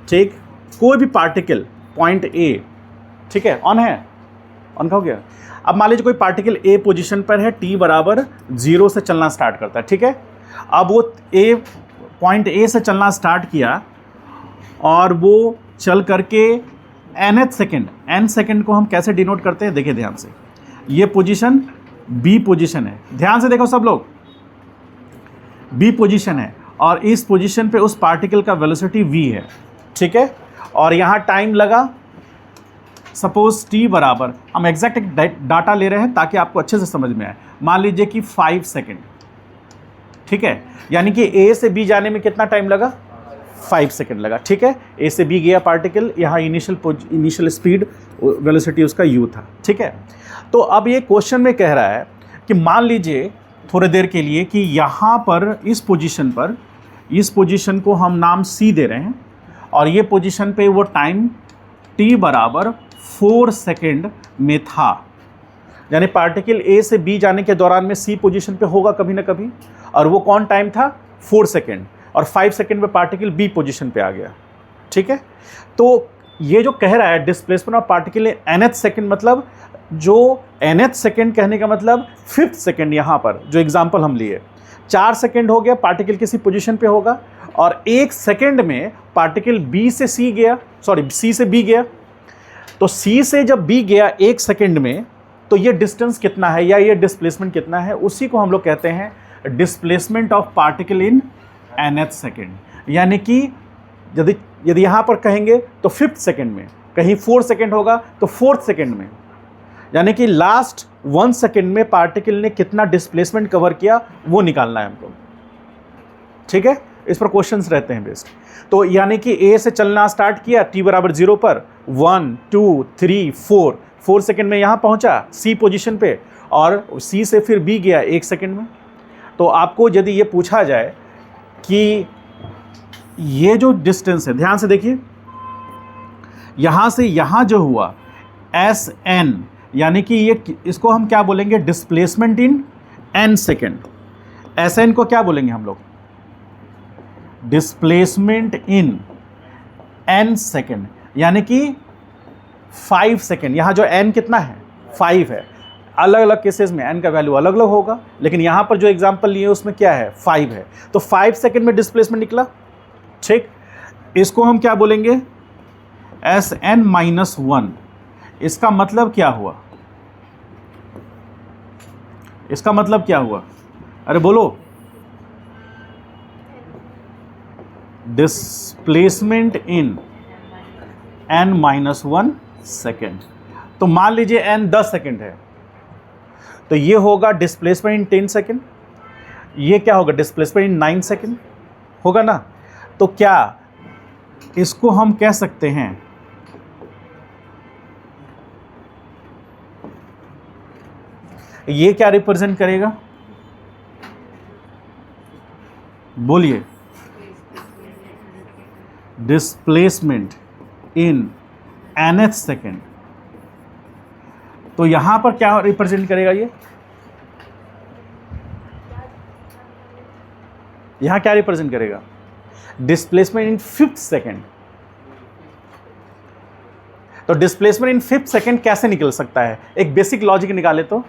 ठीक, कोई भी पार्टिकल पॉइंट ए, ठीक है, ऑन है, ऑन का हो गया। अब मान लीजिए कोई पार्टिकल ए पोजीशन पर है, टी बराबर 0 से चलना स्टार्ट करता है, ठीक है। अब वो ए पॉइंट ए से चलना स्टार्ट किया और वो चल करके nth सेकेंड, n सेकेंड को हम कैसे डिनोट करते हैं, देखिए ध्यान से, ये पोजीशन बी पोजीशन है, ध्यान से देखो सब लोग, बी पोजीशन है और इस पोजीशन पे उस पार्टिकल का वेलोसिटी v है, ठीक है। और यहाँ टाइम लगा सपोज t बराबर, हम एग्जैक्ट डाटा ले रहे हैं ताकि आपको अच्छे से समझ में आए, मान लीजिए कि 5 सेकेंड, ठीक है, यानी कि a से b जाने में कितना टाइम लगा, 5 सेकेंड लगा, ठीक है। a से b गया पार्टिकल, यहाँ इनिशियल स्पीड वेलोसिटी उसका u था, ठीक है। तो अब ये क्वेश्चन में कह रहा है कि मान लीजिए थोड़ी देर के लिए कि यहाँ पर इस पोजीशन को हम नाम c दे रहे हैं और ये पोजीशन पे वो टाइम t बराबर 4 सेकेंड में था, यानी पार्टिकल a से b जाने के दौरान में c पोजीशन पे होगा कभी ना कभी, और वो कौन टाइम था, 4 सेकेंड, और 5 सेकेंड में पार्टिकल b पोजीशन पे आ गया, ठीक है। तो ये जो कह रहा है displacement of particle nth second, मतलब जो nth सेकेंड कहने का मतलब 5th सेकेंड, यहाँ पर जो एग्जांपल हम लिए 4 सेकेंड हो गया, पार्टिकल किसी पोजीशन पे होगा और 1 सेकेंड में पार्टिकल b से c गया, c से b गया, तो c से जब b गया 1 सेकेंड में, तो ये डिस्टेंस कितना है या ये डिस्प्लेसमेंट कितना है, उसी को हम लोग कहते हैं displacement of particle in nth second. यानी कि यदि यहाँ पर कहेंगे तो 5th सेकेंड में, कहीं 4 सेकेंड होगा तो 4th सेकेंड में, यानी कि लास्ट 1 सेकेंड में पार्टिकल ने कितना डिस्प्लेसमेंट कवर किया वो निकालना है हमको, ठीक है। इस पर क्वेश्चंस रहते हैं बेस्ड। तो यानी कि ए से चलना स्टार्ट किया t बराबर 0 पर, 1 2 3 4 सेकेंड में यहाँ पहुँचा c पोजीशन पे, और c से फिर b गया 1 सेकेंड में। तो आपको यदि ये पूछा जाए कि ये जो डिस्टेंस है, ध्यान से देखिए, यहाँ से यहाँ जो हुआ Sn, यानी कि ये, इसको हम क्या बोलेंगे, displacement in n second. Sn को क्या बोलेंगे हम लोग, डिस्प्लेसमेंट इन n सेकेंड, यानी कि 5 सेकेंड। यहाँ जो n कितना है, 5 है। अलग अलग केसेस में n का वैल्यू अलग अलग होगा, लेकिन यहाँ पर जो एग्जांपल लिए उसमें क्या है, 5 है। तो 5 सेकेंड में डिस्प्लेसमेंट निकला, ठीक। इसको हम क्या बोलेंगे, Sn-1। इसका मतलब क्या हुआ, इसका मतलब क्या हुआ, अरे बोलो, डिस्प्लेसमेंट इन n-1 सेकेंड। तो मान लीजिए n 10 सेकेंड है, तो ये होगा डिस्प्लेसमेंट इन 10 सेकेंड, ये क्या होगा, डिस्प्लेसमेंट इन 9 सेकेंड होगा ना। तो क्या इसको हम कह सकते हैं, ये क्या रिप्रेजेंट करेगा, बोलिए, डिस्प्लेसमेंट इन nth सेकेंड। तो यहां पर क्या रिप्रेजेंट करेगा, ये यहां क्या रिप्रेजेंट करेगा, डिस्प्लेसमेंट इन 5th सेकेंड। तो डिस्प्लेसमेंट इन 5th सेकेंड कैसे निकल सकता है, एक बेसिक लॉजिक निकाले तो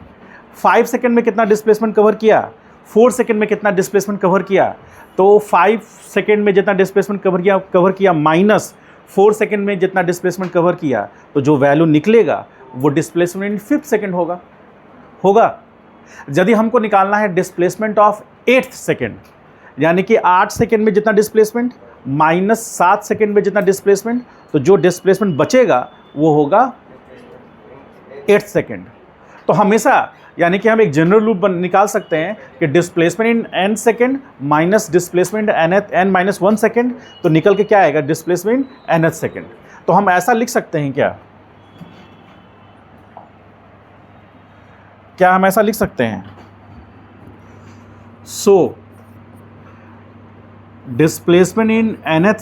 5 सेकेंड में कितना डिस्प्लेसमेंट कवर किया, 4 सेकेंड में कितना डिस्प्लेसमेंट कवर किया, तो 5 सेकेंड में जितना डिस्प्लेसमेंट कवर किया माइनस 4 सेकेंड में जितना डिस्प्लेसमेंट कवर किया, तो जो वैल्यू निकलेगा वो डिस्प्लेसमेंट इन 5th सेकेंड होगा। यदि हमको निकालना है डिस्प्लेसमेंट ऑफ 8th सेकेंड, यानी कि 8 सेकेंड में जितना डिस्प्लेसमेंट माइनस 7 सेकेंड में जितना डिस्प्लेसमेंट, तो जो डिस्प्लेसमेंट बचेगा वो होगा 8th सेकेंड। तो हमेशा, यानी कि हम एक जनरल रूप निकाल सकते हैं कि displacement in n second minus displacement n-1 second, तो निकल के क्या आएगा, डिस्प्लेसमेंट nth सेकेंड। तो हम ऐसा लिख सकते हैं क्या हम ऐसा लिख सकते हैं, so displacement in nth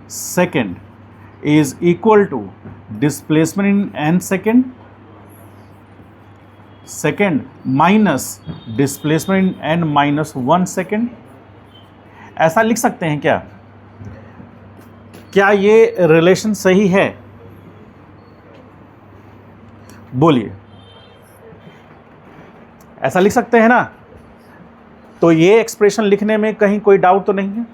second is equal to displacement in n second minus displacement in n-1 second. ऐसा लिख सकते हैं क्या, क्या ये रिलेशन सही है? बोलिए, ऐसा लिख सकते हैं ना? तो ये एक्सप्रेशन लिखने में कहीं कोई डाउट तो नहीं है?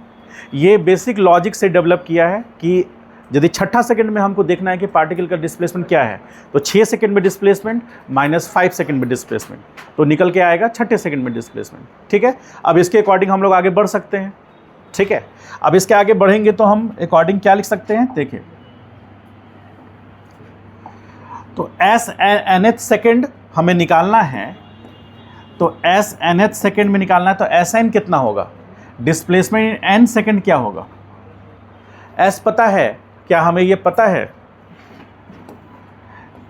ये बेसिक लॉजिक से डेवलप किया है कि यदि छठा सेकंड में हमको देखना है कि पार्टिकल का डिस्प्लेसमेंट क्या है, तो 6 सेकंड में डिस्प्लेसमेंट माइनस 5 सेकंड में डिस्प्लेसमेंट, तो निकल के आएगा छठे सेकंड में डिस्प्लेसमेंट। ठीक है, अब इसके अकॉर्डिंग हम लोग आगे बढ़ सकते हैं। ठीक है, अब इसके आगे बढ़ेंगे तो हम अकॉर्डिंग क्या लिख सकते हैं, देखिए। तो एस nth सेकंड हमें निकालना है, तो एस nth सेकंड में निकालना है, तो एस एन कितना होगा, डिस्प्लेसमेंट एन सेकंड क्या होगा? एस पता है क्या, हमें ये पता है,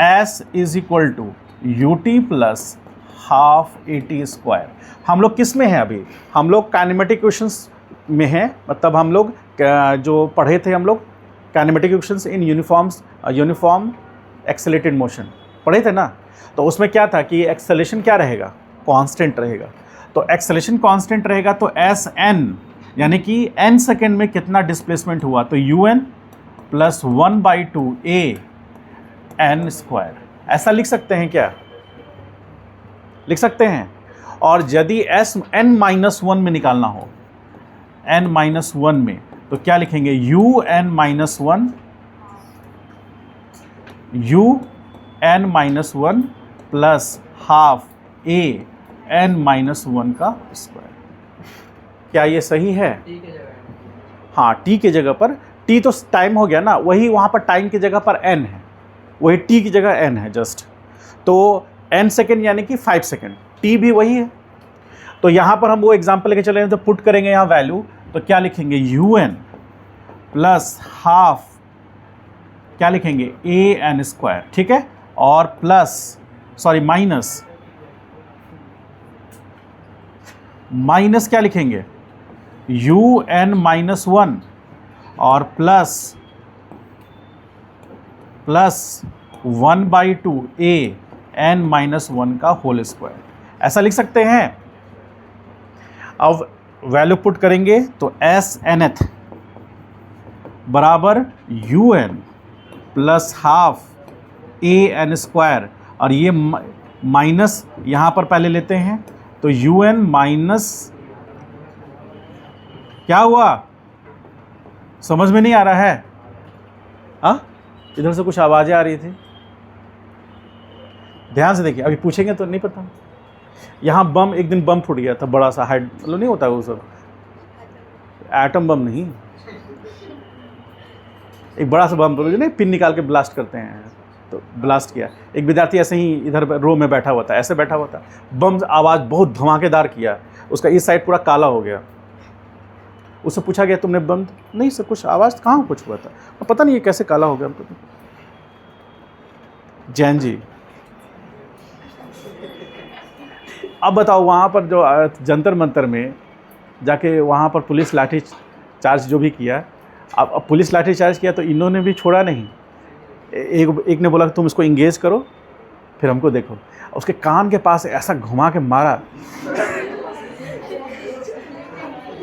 S is equal to U T plus half A T square. हम लोग किस में हैं अभी? हम लोग काइनेमेटिक इक्वेशंस में हैं, मतलब हम लोग जो पढ़े थे हम लोग kinematic equations in uniform accelerated motion पढ़े थे ना। तो उसमें क्या था कि एक्सेलरेशन क्या रहेगा, कांस्टेंट रहेगा। तो एक्सेलरेशन कांस्टेंट रहेगा, तो एस एन यानी कि एन सेकेंड में कितना डिस्प्लेसमेंट हुआ, तो U N plus 1/2 A N square, ऐसा लिख सकते हैं क्या? लिख सकते हैं। और यदि एस एन माइनस 1 में निकालना हो, एन माइनस 1 में, तो क्या लिखेंगे, U N minus 1 U N minus 1 plus half A N minus 1 का स्क्वायर। क्या ये सही है? हाँ, टी के जगह पर, टी तो टाइम हो गया ना, वही वहाँ पर टाइम की जगह पर एन है, वही टी की जगह एन है जस्ट। तो एन सेकेंड यानी कि 5 सेकेंड, टी भी वही है। तो यहाँ पर हम वो एग्जाम्पल लेके चले, तो पुट करेंगे यहाँ वैल्यू, तो क्या लिखेंगे, यू एन प्लस हाफ, क्या लिखेंगे, ए एन स्क्वायर। ठीक है, और प्लस माइनस क्या लिखेंगे, यू एन माइनस 1 और प्लस 1/2 ए एन माइनस 1 का होल स्क्वायर, ऐसा लिख सकते हैं। अब वैल्यू पुट करेंगे तो एस nth बराबर U N plus half A N square, और ये माइनस यहाँ पर पहले लेते हैं, तो यू एन माइनस, क्या हुआ, समझ में नहीं आ रहा है? हाँ, इधर से कुछ आवाज़ें आ रही थी, ध्यान से देखिए, अभी पूछेंगे तो नहीं पता। यहाँ बम, एक दिन बम फूट गया था बड़ा सा, हाइड मतलब नहीं होता वो सब, एटम बम नहीं, एक बड़ा सा बम नहीं, पिन निकाल के ब्लास्ट करते हैं, तो ब्लास्ट किया। एक विद्यार्थी ऐसे ही इधर रो में बैठा हुआ था, ऐसे बैठा हुआ था, बम आवाज़ बहुत धमाकेदार किया, उसका इस साइड पूरा काला हो गया। उससे पूछा गया तुमने बम, नहीं सर कुछ आवाज़ कहाँ कुछ हुआ था, पता नहीं ये कैसे काला हो गया हमको। जैन जी, अब बताओ, वहाँ पर जो जंतर मंतर में जाके वहाँ पर पुलिस लाठी चार्ज जो भी किया, अब पुलिस लाठी चार्ज किया तो इन्होंने भी छोड़ा नहीं। एक ने बोला तुम इसको इंगेज करो फिर हमको देखो, उसके कान के पास ऐसा घुमा के मारा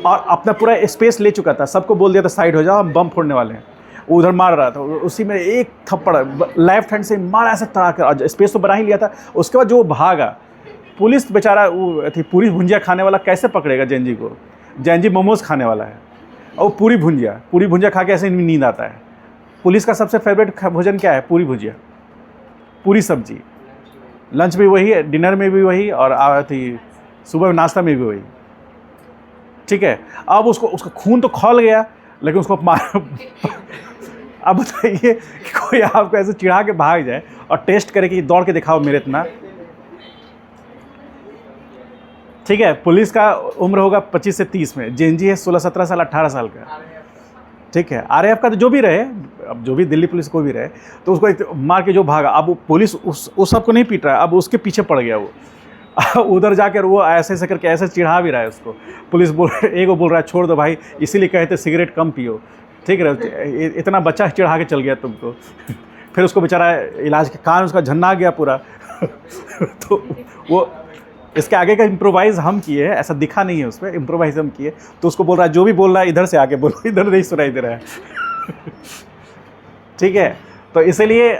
और अपना पूरा स्पेस ले चुका था, सबको बोल दिया था साइड हो जाओ हम बम फोड़ने वाले हैं। वो उधर मार रहा था, उसी में एक थप्पड़ लेफ्ट हैंड से मारा ऐसे तड़ा कर, और स्पेस तो बना ही लिया था। उसके बाद जो भागा, पुलिस बेचारा वो थी पूरी भुंजिया खाने वाला कैसे पकड़ेगा जैन जी को? जैन जी मोमोज खाने वाला है और पूरी भुंजिया खा के ऐसे नींद आता है। पुलिस का सबसे फेवरेट भोजन क्या है? पूरी भुजिया, पूरी सब्जी, लंच भी वही है, डिनर में भी वही, और थी सुबह में नाश्ता में भी वही। ठीक है, अब उसका खून तो खौल गया, लेकिन उसको मार अब बताइए कि कोई आपको ऐसे चिढ़ा के भाग जाए और टेस्ट करे कि दौड़ के दिखाओ मेरे इतना। ठीक है, पुलिस का उम्र होगा 25 से 30 में, जेएनजी है 16-17 साल 18 साल का। ठीक है, आरएएफ का तो जो भी रहे, अब जो भी दिल्ली पुलिस को भी रहे, तो उसको मार के जो भागा, अब वो पुलिस उस सबको नहीं पीट रहा है, अब उसके पीछे पड़ गया वो उधर जाकर वो ऐसे करके ऐसे चिढ़ा भी रहा है उसको। पुलिस एक बोल रहा है छोड़ दो भाई, इसीलिए कहते सिगरेट कम पियो। ठीक है, इतना बच्चा चिढ़ा के चल गया तुमको फिर उसको बेचारा इलाज के कान उसका झन्ना गया पूरा तो वो इसके आगे का इम्प्रोवाइज़ हम किए हैं, ऐसा दिखा नहीं है उसमें, इम्प्रोवाइज़ हम किए। तो उसको बोल रहा है जो भी बोल रहा है इधर से आके बोलो, इधर नहीं सुनाई दे रहा है ठीक है, तो इसीलिए,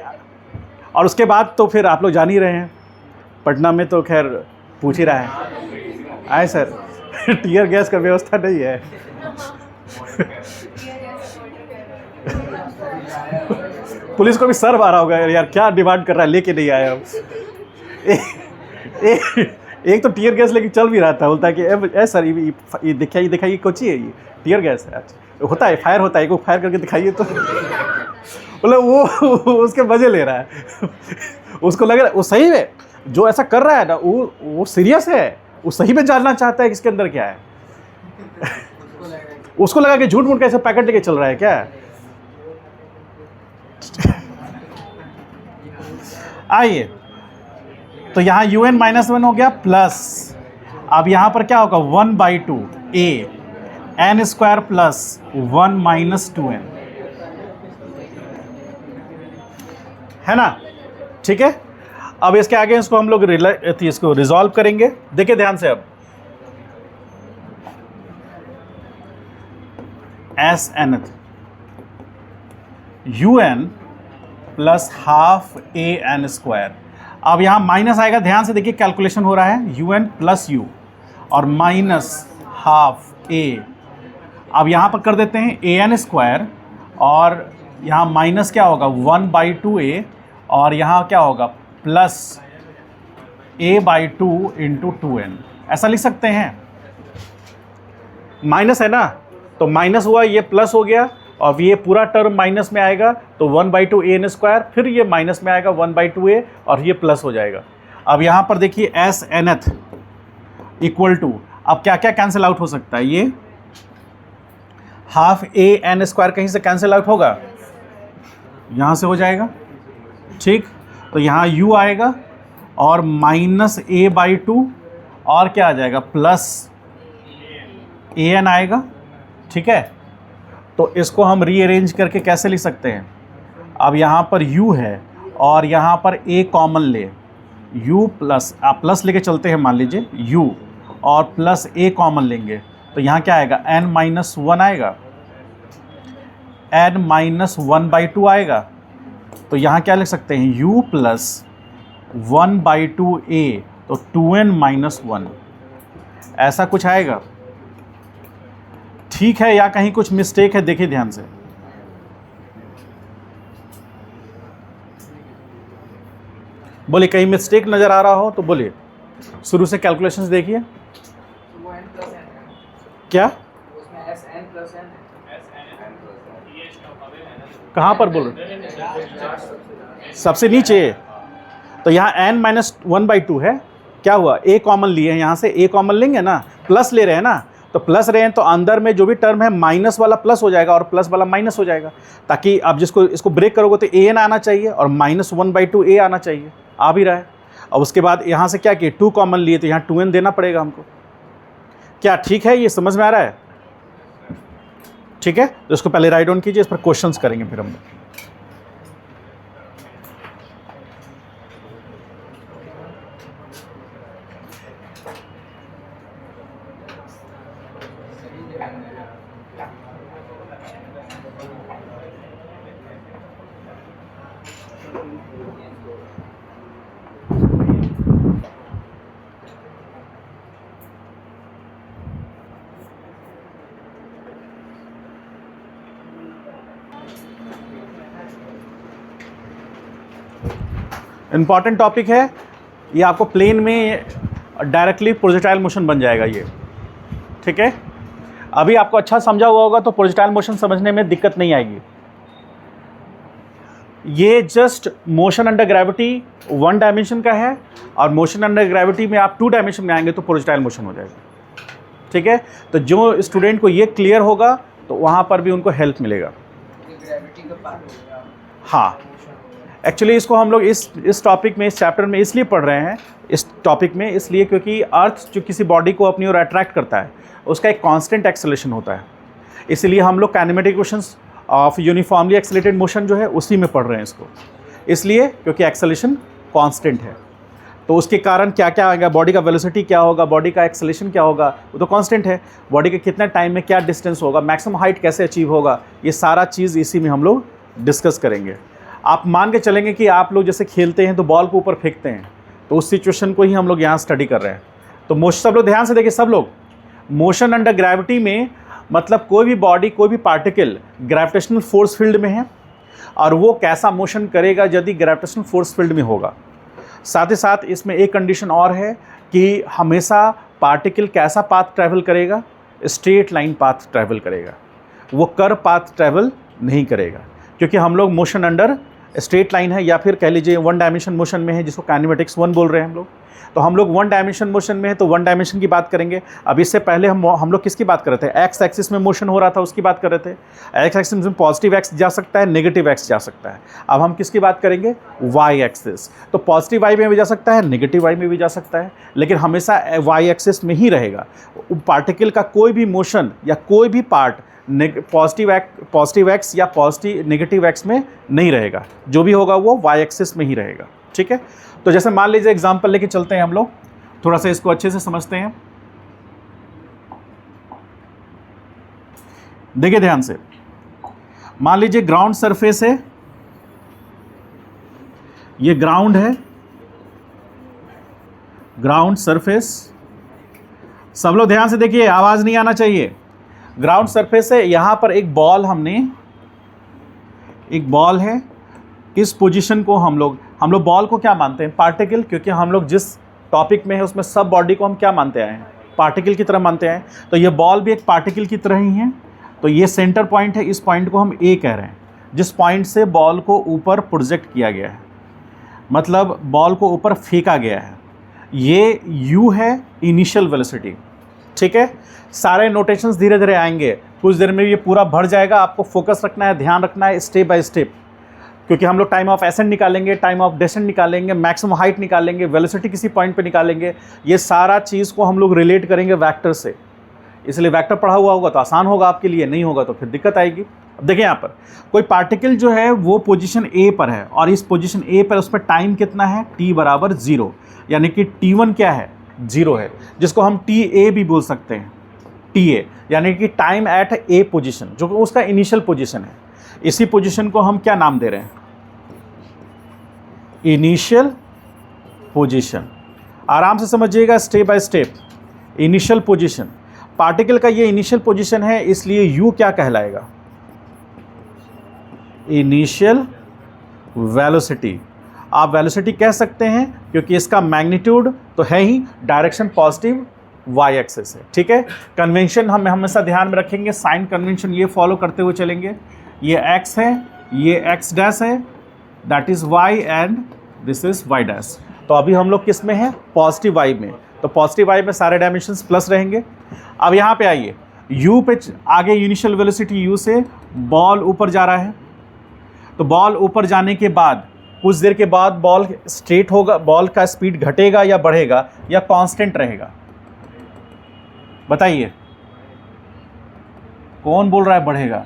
और उसके बाद तो फिर आप लोग जान ही रहे हैं, पटना में तो खैर पूछ ही रहा है आए सर टीयर गैस का व्यवस्था नहीं है पुलिस को भी सर मारा होगा यार, क्या डिमांड कर रहा है, लेके नहीं आया अब। एक तो टीयर गैस लेके चल भी रहा था, बोलता है कि ए सर ये दिखाइए कोची है, ये टीयर गैस है। अच्छा होता है, फायर होता है, एक फायर करके दिखाइए तो बोले वो उसके मजे ले रहा है उसको लग रहा है वो सही में जो ऐसा कर रहा है ना वो सीरियस है, वो सही में जानना चाहता है कि इसके अंदर क्या है उसको लगा कि झूठ मूठ कैसे पैकेट लेके चल रहा है क्या। आइए, तो यहाँ un -1 हो गया प्लस, अब यहाँ पर क्या होगा 1/2 a n² प्लस 1 - 2n, है ना, ठीक है। अब इसके आगे इसको हम लोग इसको रिजॉल्व करेंगे। देखिए ध्यान से, अब S N un plus half an², अब यहाँ माइनस आएगा, ध्यान से देखिए कैलकुलेशन हो रहा है, un प्लस u और माइनस हाफ a। अब यहाँ पर कर देते हैं an² और यहाँ माइनस क्या होगा 1/2 a और यहाँ क्या होगा प्लस a/2 × 2n, ऐसा लिख सकते हैं। माइनस है ना, तो माइनस हुआ, ये प्लस हो गया और ये पूरा टर्म माइनस में आएगा, तो 1/2 an², फिर ये माइनस में आएगा 1/2 a और ये प्लस हो जाएगा। अब यहाँ पर देखिए एस nth इक्वल टू, अब क्या क्या कैंसिल आउट हो सकता है, ये हाफ an² कहीं से कैंसिल आउट होगा, यहाँ से हो जाएगा, ठीक। तो यहाँ u आएगा और माइनस a/2 और क्या आ जाएगा प्लस an आएगा, ठीक है। तो इसको हम रीअरेंज करके कैसे लिख सकते हैं, अब यहाँ पर u है और यहाँ पर a कॉमन ले, u प्लस, आप प्लस लेके चलते हैं मान लीजिए u और प्लस a कॉमन लेंगे, तो यहाँ क्या आएगा n - 1 आएगा, n - 1/2 आएगा, तो यहाँ क्या लिख सकते हैं u प्लस 1/2 a, तो 2n - 1, ऐसा कुछ आएगा, ठीक है, या कहीं कुछ मिस्टेक है, देखिए ध्यान से। बोलिए कहीं मिस्टेक नजर आ रहा हो तो बोलिए, शुरू से कैलकुलेशंस देखिए। क्या कहाँ पर बोल रहे, सबसे नीचे, तो यहाँ n - 1/2 है, क्या हुआ a कॉमन लिए हैं, यहाँ से a कॉमन लेंगे ना, प्लस ले रहे हैं ना, तो प्लस रहे हैं तो अंदर में जो भी टर्म है माइनस वाला प्लस हो जाएगा और प्लस वाला माइनस हो जाएगा, ताकि आप जिसको इसको ब्रेक करोगे तो an आना चाहिए और -1/2 a आना चाहिए, आ भी रहा है। और उसके बाद यहाँ से क्या किए 2 कॉमन लिए, तो यहाँ 2n देना पड़ेगा हमको, क्या ठीक है, ये समझ में आ रहा है, ठीक है। तो इसको पहले राइट डाउन कीजिए, इस पर क्वेश्चंस करेंगे फिर हम। इंपॉर्टेंट टॉपिक है ये, आपको प्लेन में डायरेक्टली प्रोजेक्टाइल मोशन बन जाएगा ये, ठीक है। अभी आपको अच्छा समझा हुआ होगा तो प्रोजेक्टाइल मोशन समझने में दिक्कत नहीं आएगी। ये just motion under gravity 1 dimension का है और मोशन अंडर ग्रेविटी में आप 2 डायमेंशन में आएंगे तो प्रोजेक्टाइल मोशन हो जाएगा, ठीक है। तो जो स्टूडेंट को ये क्लियर होगा तो वहाँ पर भी उनको हेल्प मिलेगा। हाँ, एक्चुअली इसको हम लोग इस टॉपिक में, इस चैप्टर में इसलिए पढ़ रहे हैं, इस टॉपिक में इसलिए क्योंकि अर्थ जो किसी बॉडी को अपनी ओर अट्रैक्ट करता है उसका एक कांस्टेंट एक्सेलरेशन होता है, इसलिए हम लोग kinematic equations of uniformly accelerated motion जो है उसी में पढ़ रहे हैं इसको, इसलिए क्योंकि एक्सेलरेशन कांस्टेंट है। तो उसके कारण क्या क्या आएगा, बॉडी का वेलोसिटी क्या होगा, बॉडी का एक्सेलेरेशन क्या होगा, वो तो कांस्टेंट है। बॉडी के कितने टाइम में क्या डिस्टेंस होगा, मैक्सिमम हाइट कैसे अचीव होगा, ये सारा चीज़ इसी में हम लोग डिस्कस करेंगे। आप मान के चलेंगे कि आप लोग जैसे खेलते हैं तो बॉल को ऊपर फेंकते हैं, तो उस सिचुएशन को ही हम लोग यहाँ स्टडी कर रहे हैं। तो मोशन, सब लोग ध्यान से देखिए, सब लोग, मोशन अंडर ग्रेविटी में मतलब कोई भी बॉडी, कोई भी पार्टिकल ग्रेविटेशनल फोर्स फील्ड में है और वो कैसा मोशन करेगा यदि ग्रेविटेशनल फोर्स फील्ड में होगा। साथ ही साथ इसमें एक कंडीशन और है कि हमेशा पार्टिकल कैसा पाथ ट्रैवल करेगा, स्ट्रेट लाइन पाथ ट्रैवल करेगा, वो कर्व पाथ ट्रैवल नहीं करेगा, क्योंकि हम लोग मोशन अंडर स्ट्रेट लाइन है या फिर कह लीजिए वन डायमेंशन मोशन में है, जिसको काइनेमेटिक्स 1 बोल रहे हैं हम लोग। तो हम लोग वन डायमेंशन मोशन में है तो वन डायमेंशन की बात करेंगे। अब इससे पहले हम लोग किसकी बात कर रहे थे, एक्स एक्सिस में मोशन हो रहा था उसकी बात कर रहे थे। एक्स एक्सिस में पॉजिटिव एक्स जा सकता है, नेगेटिव एक्स जा सकता है। अब हम किसकी बात करेंगे, वाई एक्सिस। तो पॉजिटिव वाई में भी जा सकता है, नेगेटिव वाई में भी जा सकता है, लेकिन हमेशा वाई एक्सिस में ही रहेगा। पार्टिकल का कोई भी मोशन या कोई भी पार्ट पॉजिटिव एक्स या पॉजिटिव नेगेटिव एक्स में नहीं रहेगा, जो भी होगा वो वाई एक्सिस में ही रहेगा। ठीक है, तो जैसे मान लीजिए एग्जांपल लेके चलते हैं हम लोग, थोड़ा सा इसको अच्छे से समझते हैं। देखिए ध्यान से, मान लीजिए ग्राउंड सरफेस है, ये ग्राउंड है, ग्राउंड सरफेस। सब लोग ध्यान से देखिए, आवाज नहीं आना चाहिए। ग्राउंड सरफेस है, यहां पर एक बॉल, एक बॉल है। इस पोजीशन को हम लोग बॉल को क्या मानते हैं, पार्टिकल, क्योंकि हम लोग जिस टॉपिक में है उसमें सब बॉडी को हम क्या मानते आए हैं, पार्टिकल की तरह मानते हैं। तो ये बॉल भी एक पार्टिकल की तरह ही है। तो ये सेंटर पॉइंट है, इस पॉइंट को हम ए कह रहे हैं, जिस पॉइंट से बॉल को ऊपर प्रोजेक्ट किया गया है, मतलब बॉल को ऊपर फेंका गया है। ये यू है इनिशियल वेलोसिटी। ठीक है, सारे नोटेशंस धीरे धीरे आएंगे, कुछ देर में ये पूरा भर जाएगा। आपको फोकस रखना है, ध्यान रखना है स्टेप बाय स्टेप, क्योंकि हम लोग टाइम ऑफ एसेंट निकालेंगे, टाइम ऑफ डेसेंट निकालेंगे, मैक्सिमम हाइट निकालेंगे, वेलोसिटी किसी पॉइंट पे निकालेंगे। ये सारा चीज़ को हम लोग रिलेट करेंगे वेक्टर से, इसलिए वेक्टर पढ़ा हुआ होगा तो आसान होगा आपके लिए, नहीं होगा तो फिर दिक्कत आएगी। अब देखिए यहाँ पर कोई पार्टिकल जो है वो पोजीशन ए पर है और इस पोजीशन ए पर उस पर टाइम कितना है, t बराबर 0, यानी कि t1 क्या है, 0 है, जिसको हम ta भी बोल सकते हैं, ta यानी कि टाइम एट ए पोजीशन, जो कि उसका इनिशियल पोजीशन है। इसी पोजीशन को हम क्या नाम दे रहे हैं, इनिशियल पोजीशन। आराम से समझिएगा step by step. Initial position, particle का ये इनिशियल पोजीशन है, इसलिए यू क्या कहलाएगा, इनिशियल वेलोसिटी। आप वेलोसिटी कह सकते हैं क्योंकि इसका मैग्नीट्यूड तो है ही, डायरेक्शन पॉजिटिव वाई एक्सिस है। ठीक है, कन्वेंशन हम हमेशा ध्यान में रखेंगे, साइन कन्वेंशन ये फॉलो करते हुए चलेंगे। ये x है, ये x डैश है, that is y and this is y dash. तो अभी हम लोग किस में है, पॉजिटिव y में, तो पॉजिटिव y में सारे डायमेंशंस प्लस रहेंगे। अब यहाँ पे आइए, u पे आगे इनिशियल वेलोसिटी u से बॉल ऊपर जा रहा है, तो बॉल ऊपर जाने के बाद कुछ देर के बाद बॉल स्ट्रेट होगा, बॉल का स्पीड घटेगा या बढ़ेगा या कांस्टेंट रहेगा, बताइए कौन बोल रहा है बढ़ेगा,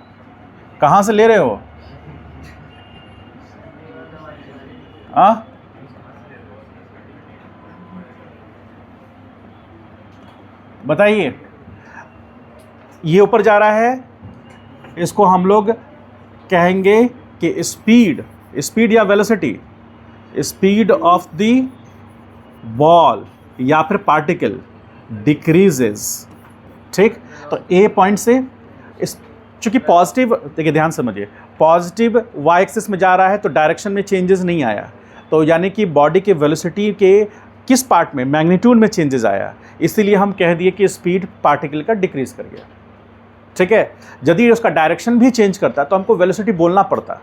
कहाँ से ले रहे हो, बताइए। ये ऊपर जा रहा है, इसको हम लोग कहेंगे कि स्पीड या velocity, speed of the ball या फिर पार्टिकल डिक्रीजेस। ठीक, तो ए पॉइंट से चूंकि पॉजिटिव, देखिए ध्यान समझिए, पॉजिटिव वाई एक्सिस में जा रहा है तो डायरेक्शन में चेंजेस नहीं आया, तो यानी कि बॉडी के वेलोसिटी के किस पार्ट में, मैग्नीट्यूड में चेंजेस आया, इसीलिए हम कह दिए कि स्पीड पार्टिकल का डिक्रीज कर गया। ठीक है, यदि उसका डायरेक्शन भी चेंज करता है तो हमको वेलोसिटी बोलना पड़ता,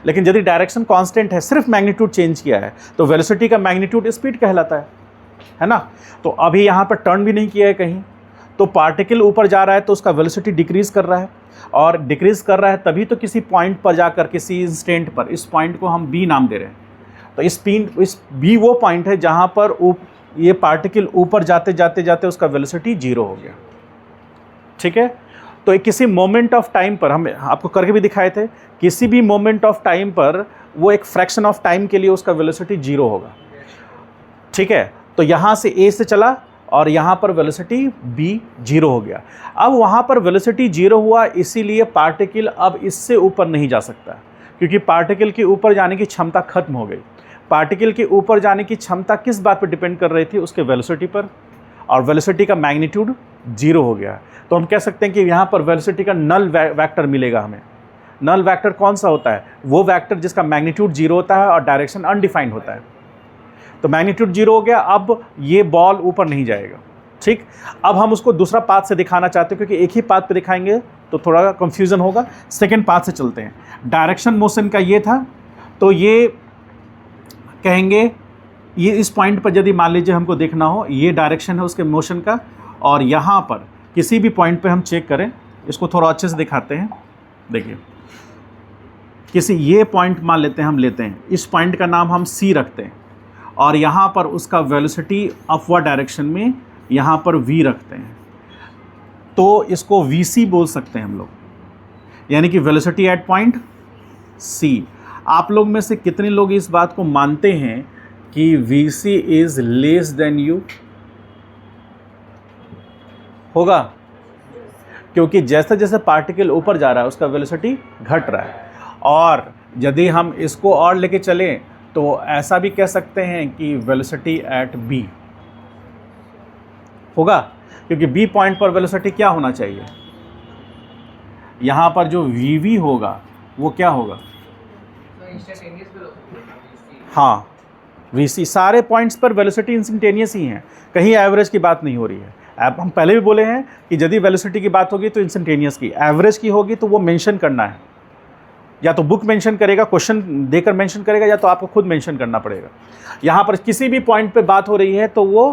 लेकिन यदि डायरेक्शन कांस्टेंट है, सिर्फ मैग्नीट्यूड चेंज किया है, तो वेलोसिटी का मैग्नीट्यूड स्पीड कहलाता है ना। तो अभी यहाँ पर टर्न भी नहीं किया है कहीं, तो पार्टिकल ऊपर जा रहा है तो उसका वेलोसिटी डिक्रीज कर रहा है, और डिक्रीज कर रहा है तभी तो किसी पॉइंट पर जाकर, किसी इंस्टेंट पर, इस पॉइंट को हम बी नाम दे रहे हैं। तो इस बी वो पॉइंट है जहाँ पर ये पार्टिकल ऊपर जाते जाते जाते उसका वेलोसिटी 0 हो गया। ठीक है, तो किसी मोमेंट ऑफ टाइम पर, हम आपको करके भी दिखाए थे, किसी भी मोमेंट ऑफ टाइम पर वो एक फ्रैक्शन ऑफ टाइम के लिए उसका वेलोसिटी 0 होगा। ठीक है, तो यहाँ से ए से चला और यहाँ पर वेलोसिटी बी 0 हो गया। अब वहाँ पर वेलोसिटी 0 हुआ, इसीलिए पार्टिकल अब इससे ऊपर नहीं जा सकता, क्योंकि पार्टिकल के ऊपर जाने की क्षमता खत्म हो गई। पार्टिकल के ऊपर जाने की क्षमता किस बात पर डिपेंड कर रही थी? उसके वेलोसिटी पर, और वेलोसिटी का मैग्नीट्यूड 0 हो गया। तो हम कह सकते हैं कि यहाँ पर वेलोसिटी का नल वेक्टर मिलेगा हमें। नल वेक्टर कौन सा होता है? वो वेक्टर जिसका मैग्नीट्यूड 0 होता है और डायरेक्शन अनडिफाइंड होता है। तो मैग्नीट्यूड 0 हो गया, अब ये बॉल ऊपर नहीं जाएगा। ठीक, अब हम उसको दूसरा पाथ से दिखाना चाहते हैं, क्योंकि एक ही पाथ पे दिखाएंगे तो थोड़ा कंफ्यूजन होगा। सेकंड पाथ से चलते हैं। डायरेक्शन मोशन का ये था, तो ये कहेंगे ये इस पॉइंट पर यदि मान लीजिए हमको देखना हो, ये डायरेक्शन है उसके मोशन का, और यहाँ पर किसी भी पॉइंट पे हम चेक करें, इसको थोड़ा अच्छे से दिखाते हैं। देखिए, किसी ये पॉइंट मान लेते हैं, हम लेते हैं इस पॉइंट का नाम हम सी रखते हैं, और यहाँ पर उसका वेलोसिटी अपवर्ड डायरेक्शन में यहाँ पर v रखते हैं, तो इसको vc बोल सकते हैं हम लोग, यानी कि वेलोसिटी एट पॉइंट c। आप लोग में से कितने लोग इस बात को मानते हैं कि vc is less than u? होगा, क्योंकि जैसे जैसे पार्टिकल ऊपर जा रहा है उसका वेलोसिटी घट रहा है, और यदि हम इसको और लेके चलें तो ऐसा भी कह सकते हैं कि वेलोसिटी एट b होगा, क्योंकि b पॉइंट पर वेलोसिटी क्या होना चाहिए? यहाँ पर जो vv होगा वो क्या होगा? हाँ, vc। सारे पॉइंट्स पर वेलोसिटी इंस्टेंटेनियस ही हैं, कहीं एवरेज की बात नहीं हो रही है। अब हम पहले भी बोले हैं कि यदि वेलोसिटी की बात होगी तो इंस्टेंटेनियस की, एवरेज की होगी तो वो मेंशन करना है, या तो बुक मेंशन करेगा, क्वेश्चन देकर मेंशन करेगा, या तो आपको खुद मेंशन करना पड़ेगा। यहाँ पर किसी भी पॉइंट पे बात हो रही है तो वो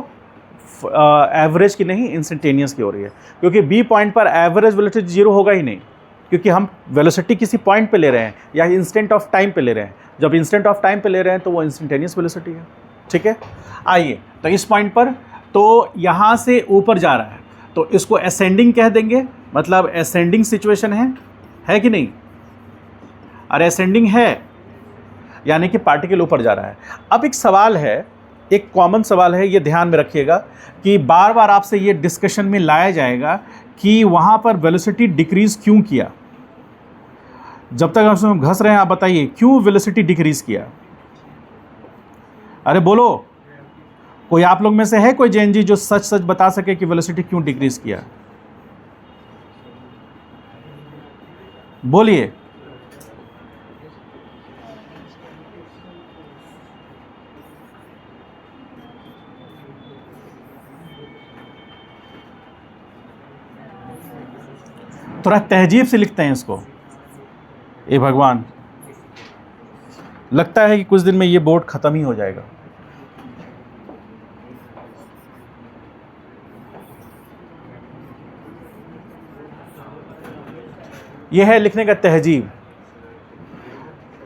एवरेज की नहीं, इंस्टेंटेनियस की हो रही है, क्योंकि बी पॉइंट पर एवरेज वेलोसिटी 0 होगा ही नहीं, क्योंकि हम वेलोसिटी किसी पॉइंट पे ले रहे हैं या इंस्टेंट ऑफ टाइम पे ले रहे हैं। जब इंस्टेंट ऑफ टाइम पे ले रहे हैं तो वो इंस्टेंटेनियस वेलोसिटी है। ठीक है, आइए तो इस पॉइंट पर, तो यहाँ से ऊपर जा रहा है तो इसको असेंडिंग कह देंगे, मतलब असेंडिंग सिचुएशन है कि नहीं? अरे असेंडिंग है, यानी कि पार्टिकल ऊपर जा रहा है। अब एक सवाल है, एक कॉमन सवाल है, ये ध्यान में रखिएगा कि बार बार आपसे ये डिस्कशन में लाया जाएगा कि वहाँ पर वेलोसिटी डिक्रीज़ क्यों किया। जब तक हम घस रहे हैं आप बताइए क्यों वेलोसिटी डिक्रीज़ किया? अरे बोलो, कोई आप लोग में से है कोई जेएनजी जो सच सच बता सके कि वेलोसिटी क्यों डिक्रीज़ किया? बोलिए। थोड़ा तहजीब से लिखते हैं इसको। ए भगवान, लगता है कि कुछ दिन में ये बोर्ड ख़त्म ही हो जाएगा। यह है लिखने का तहजीब।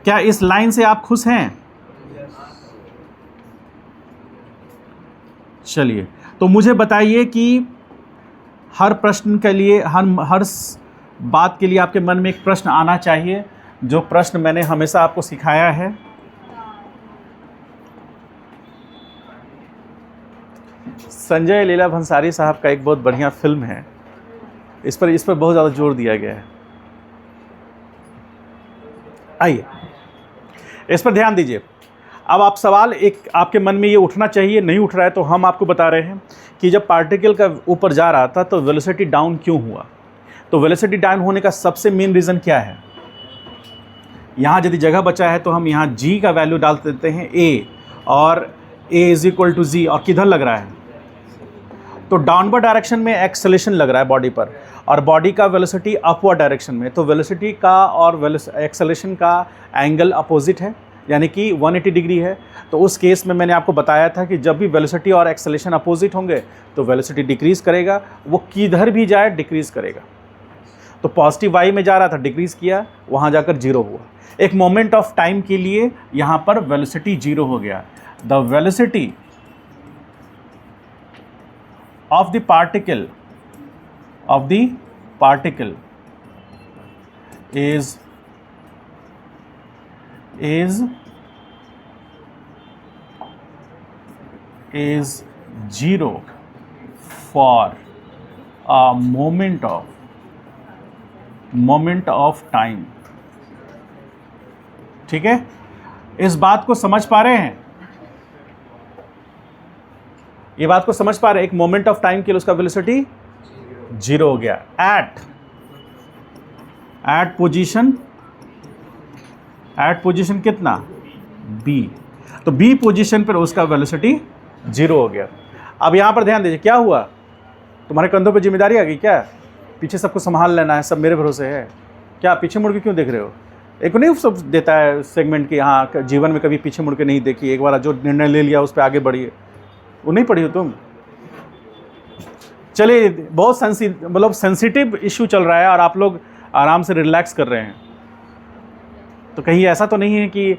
क्या इस लाइन से आप खुश हैं? चलिए, तो मुझे बताइए कि हर प्रश्न के लिए, हर बात के लिए आपके मन में एक प्रश्न आना चाहिए, जो प्रश्न मैंने हमेशा आपको सिखाया है। संजय लीला भंसारी साहब का एक बहुत बढ़िया फिल्म है, इस पर बहुत ज़्यादा जोर दिया गया है। आइए इस पर ध्यान दीजिए। अब आप सवाल एक आपके मन में ये उठना चाहिए, नहीं उठ रहा है तो हम आपको बता रहे हैं कि जब पार्टिकल का ऊपर जा रहा था तो वेलोसिटी डाउन क्यों हुआ। तो वेलोसिटी डाउन होने का सबसे मेन रीज़न क्या है? यहाँ यदि जगह बचा है तो हम यहाँ g का वैल्यू डाल देते हैं a, और a इज इक्वल टू जी, और किधर लग रहा है? तो डाउनवर्ड डायरेक्शन में एक्सेलेरेशन लग रहा है बॉडी पर, और बॉडी का वेलोसिटी अपवर्ड डायरेक्शन में। तो वेलोसिटी का और एक्सेलेरेशन का एंगल अपोजिट है, यानी कि 180 डिग्री है। तो उस केस में मैंने आपको बताया था कि जब भी वेलोसिटी और एक्सेलेरेशन अपोजिट होंगे तो वेलोसिटी डिक्रीज़ करेगा, वो किधर भी जाए डिक्रीज़ करेगा। तो पॉजिटिव y में जा रहा था, डिक्रीज़ किया, वहाँ जाकर 0 हुआ। एक मोमेंट ऑफ टाइम के लिए यहाँ पर वेलोसिटी 0 हो गया। The velocity of the particle is is 0 for a moment of time। ठीक है, इस बात को समझ पा रहे हैं? ये बात को समझ पा रहे हैं? एक मोमेंट ऑफ टाइम के लिए उसका वेलोसिटी 0 हो गया। एट पोजीशन कितना? B। तो B पोजीशन पर उसका वेलोसिटी 0 हो गया। अब यहां पर ध्यान दीजिए, क्या हुआ? तुम्हारे कंधों पे जिम्मेदारी आ गई क्या? पीछे सबको संभाल लेना है, सब मेरे भरोसे है क्या? पीछे मुड़ के क्यों देख रहे हो? एक नहीं सब देता है सेगमेंट की, हाँ जीवन में कभी पीछे मुड़ के नहीं देखी, एक बार जो निर्णय ले लिया उस पर आगे बढ़िए। वो नहीं पढ़ी हो तुम? चलिए, बहुत सेंसिटिव इश्यू चल रहा है और आप लोग आराम से रिलैक्स कर रहे हैं। तो कहीं ऐसा तो नहीं है कि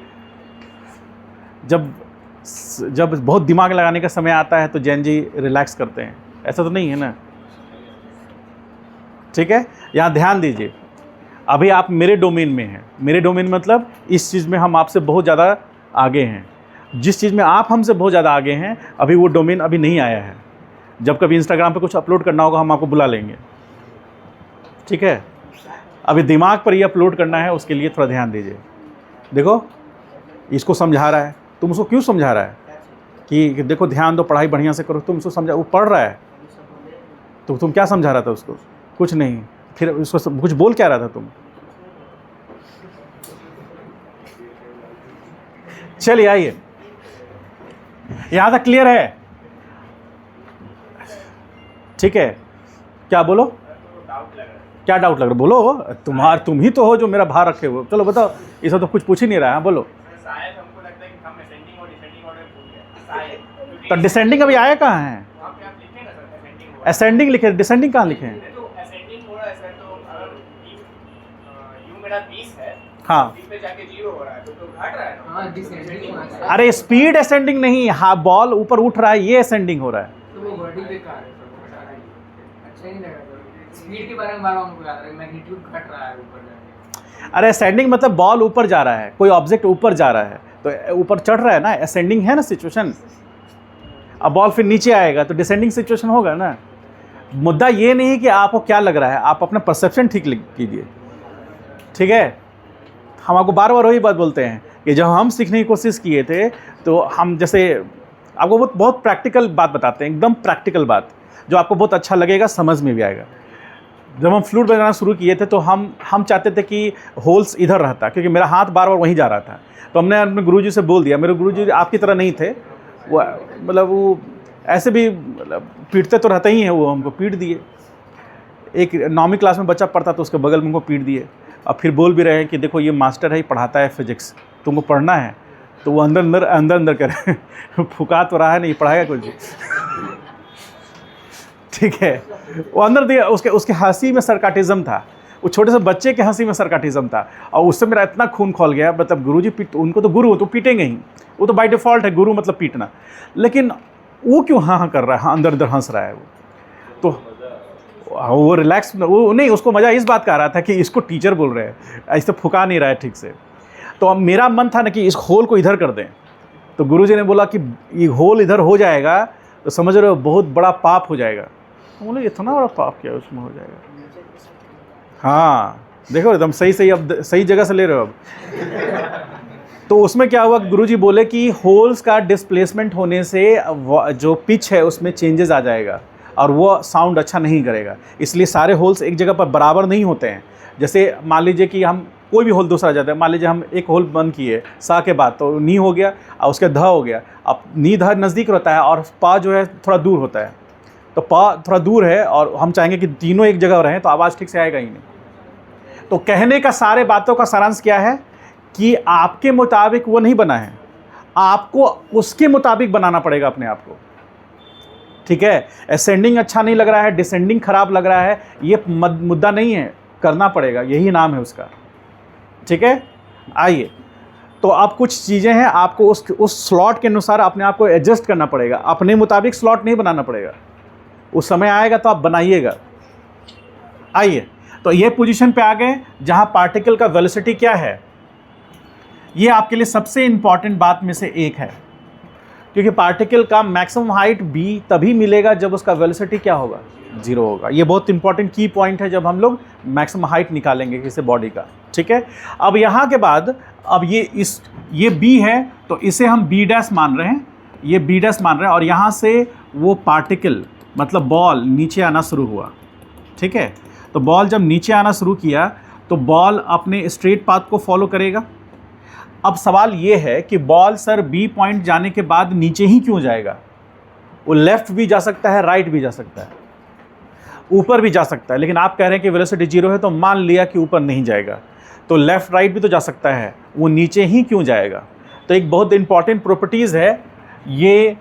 जब बहुत दिमाग लगाने का समय आता है तो जैन जी रिलैक्स करते हैं? ऐसा तो नहीं है ना? ठीक है, यहाँ ध्यान दीजिए। अभी आप मेरे डोमेन में हैं। मेरे डोमेन मतलब इस चीज़ में हम आपसे बहुत ज़्यादा आगे हैं। जिस चीज़ में आप हमसे बहुत ज़्यादा आगे हैं, अभी वो डोमेन अभी नहीं आया है। जब कभी इंस्टाग्राम पे कुछ अपलोड करना होगा हम आपको बुला लेंगे। ठीक है, अभी दिमाग पर ये अपलोड करना है, उसके लिए थोड़ा ध्यान दीजिए। देखो, इसको समझा रहा है, तुम उसको क्यों समझा रहा है कि देखो ध्यान दो, पढ़ाई बढ़िया से करो? तुम उसको समझा, वो पढ़ रहा है तो तुम क्या समझा रहा था उसको? कुछ नहीं। फिर उसको कुछ बोल क्या रहा था तुम? चलिए आइए, यहां तक क्लियर है? ठीक है, क्या बोलो? क्या डाउट लग रहा है? बोलो। तुम ही तो हो जो मेरा भार रखे हो। चलो बताओ, इसे तो कुछ पूछ ही नहीं रहा है। बोलो। शायद हमको लगता है कि हम असेंडिंग और डिसेंडिंग ऑर्डर भूल गए। शायद तो डिसेंडिंग अभी आया कहाँ है? असेंडिंग लिखे, डिसेंडिंग कहाँ लिखे हैं? तो असेंडिंग हो रहा है सर, तो अगर यू मेरा 20 है, हाँ, 20 पे जाके 0 हो रहा है तो घट रहा है ना? हां, डिसेंडिंग होना चाहिए। अरे स्पीड असेंडिंग नहीं, हाँ बॉल ऊपर उठ रहा है, ये असेंडिंग हो रहा है। तो वो वर्डिंग बेकार है सर, अच्छा नहीं लगा। स्पीड के बारे में बार-बार हमको याद रहे, मैग्नीट्यूड घट रहा है ऊपर जाके। अरे असेंडिंग मतलब बॉल ऊपर जा रहा है, कोई ऑब्जेक्ट ऊपर जा रहा है तो ऊपर चढ़ रहा है ना, असेंडिंग है ना सिचुएशन। अब बॉल फिर नीचे आएगा तो डिसेंडिंग सिचुएशन होगा ना। मुद्दा ये नहीं कि आपको क्या लग रहा है, आप अपना परसेप्शन ठीक कीजिए। ठीक है, हम आपको बार बार वही बात बोलते हैं कि जब हम सीखने की कोशिश किए थे तो हम जैसे आपको बहुत प्रैक्टिकल बात बताते हैं, एकदम प्रैक्टिकल बात जो आपको बहुत अच्छा लगेगा, समझ में भी आएगा। जब हम फ्लूट बजाना शुरू किए थे तो हम चाहते थे कि होल्स इधर रहता, क्योंकि मेरा हाथ बार बार वहीं जा रहा था। तो हमने अपने गुरुजी से बोल दिया, मेरे गुरुजी आपकी तरह नहीं थे, वो मतलब वो ऐसे भी पीटते तो रहते ही हैं, वो हमको पीट दिए। एक 9वीं क्लास में बच्चा पढ़ता तो उसके बगल में हमको पीट दिए। अब फिर बोल भी रहे हैं कि देखो ये मास्टर है, ये पढ़ाता है फिजिक्स, तुमको पढ़ना है। तो वो अंदर करे फुका तो रहा है नहीं, पढ़ाएगा कुछ। ठीक है, वो अंदर दिया, उसके हंसी में सरकाटिज्म था, वो छोटे से बच्चे के हंसी में सरकाटिज्म था। और उससे मेरा इतना खून खौल गया, मतलब गुरुजी पीट, उनको तो गुरु तो पीटेंगे ही, वो तो बाय डिफ़ॉल्ट है, गुरु मतलब पीटना। लेकिन वो क्यों हाँ कर रहा है, हाँ अंदर हंस रहा है वो, तो वो रिलैक्स, वो नहीं, उसको मज़ा इस बात का आ रहा था कि इसको टीचर बोल रहे हैं, ऐसे फुका नहीं रहा है ठीक से। तो अब मेरा मन था ना कि इस होल को इधर कर दें। तो गुरुजी ने बोला कि ये होल इधर हो जाएगा तो समझ रहे हो बहुत बड़ा पाप हो जाएगा। तो बोले इतना बड़ा पाप क्या उसमें हो जाएगा? हाँ देखो एकदम सही, अब सही जगह से ले रहे हो अब। तो उसमें क्या हुआ, गुरुजी बोले कि होल्स का डिस्प्लेसमेंट होने से जो पिच है उसमें चेंजेस आ जाएगा और वो साउंड अच्छा नहीं करेगा। इसलिए सारे होल्स एक जगह पर बराबर नहीं होते हैं। जैसे मान लीजिए कि हम कोई भी होल दूसरा जाता है, मान लीजिए हम एक होल बंद किए सा के बाद, तो नी हो गया और उसके ध हो गया। अब नी ध नज़दीक रहता है और पा जो है थोड़ा दूर होता है, तो पा थोड़ा दूर है और हम चाहेंगे कि तीनों एक जगह रहें तो आवाज़ ठीक से आएगा ही नहीं। तो कहने का सारे बातों का सारांश क्या है कि आपके मुताबिक वो नहीं बना है, आपको उसके मुताबिक बनाना पड़ेगा अपने आप को। ठीक है, असेंडिंग अच्छा नहीं लग रहा है, डिसेंडिंग खराब लग रहा है, ये मुद्दा नहीं है, करना पड़ेगा, यही नाम है उसका। ठीक है, आइए, तो अब कुछ चीज़ें हैं, आपको उस स्लॉट के अनुसार अपने आप को एडजस्ट करना पड़ेगा, अपने मुताबिक स्लॉट नहीं बनाना पड़ेगा। उस समय आएगा तो आप बनाइएगा। आइए, तो ये पोजीशन पे आ गए जहां पार्टिकल का वेलोसिटी क्या है। ये आपके लिए सबसे इंपॉर्टेंट बात में से एक है। क्योंकि पार्टिकल का मैक्सिमम हाइट b तभी मिलेगा जब उसका वेलोसिटी क्या होगा, 0 होगा। ये बहुत इंपॉर्टेंट की पॉइंट है जब हम लोग मैक्सिमम हाइट निकालेंगे किसी बॉडी का, ठीक है। अब यहाँ के बाद अब ये b है तो इसे हम b डैश मान रहे हैं, ये b डैश मान रहे हैं, और यहाँ से वो पार्टिकल मतलब बॉल नीचे आना शुरू हुआ, ठीक है। तो बॉल जब नीचे आना शुरू किया तो बॉल अपने स्ट्रेट पाथ को फॉलो करेगा। अब सवाल ये है कि बॉल सर बी पॉइंट जाने के बाद नीचे ही क्यों जाएगा? वो लेफ्ट भी जा सकता है, राइट भी जा सकता है, ऊपर भी जा सकता है, लेकिन आप कह रहे हैं कि वेलोसिटी 0 है तो मान लिया कि ऊपर नहीं जाएगा, तो लेफ्ट राइट भी तो जा सकता है, वो नीचे ही क्यों जाएगा? तो एक बहुत इंपॉर्टेंट प्रॉपर्टीज़ है, ये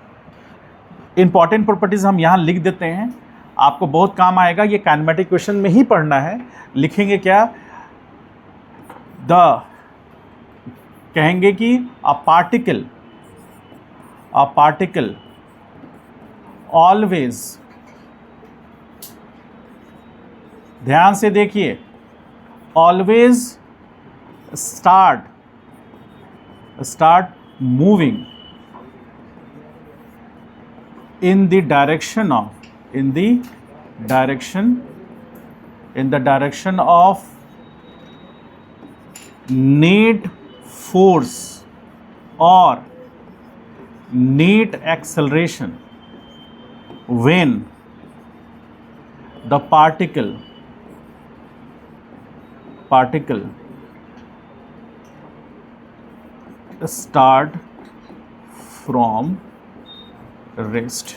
इंपॉर्टेंट प्रॉपर्टीज़ हम यहाँ लिख देते हैं, आपको बहुत काम आएगा। ये काइनेमेटिक क्वेश्चन में ही पढ़ना है। लिखेंगे क्या? कहेंगे कि अ पार्टिकल ऑलवेज, ध्यान से देखिए, always start moving in the direction of net force or net acceleration when the particle start from rest.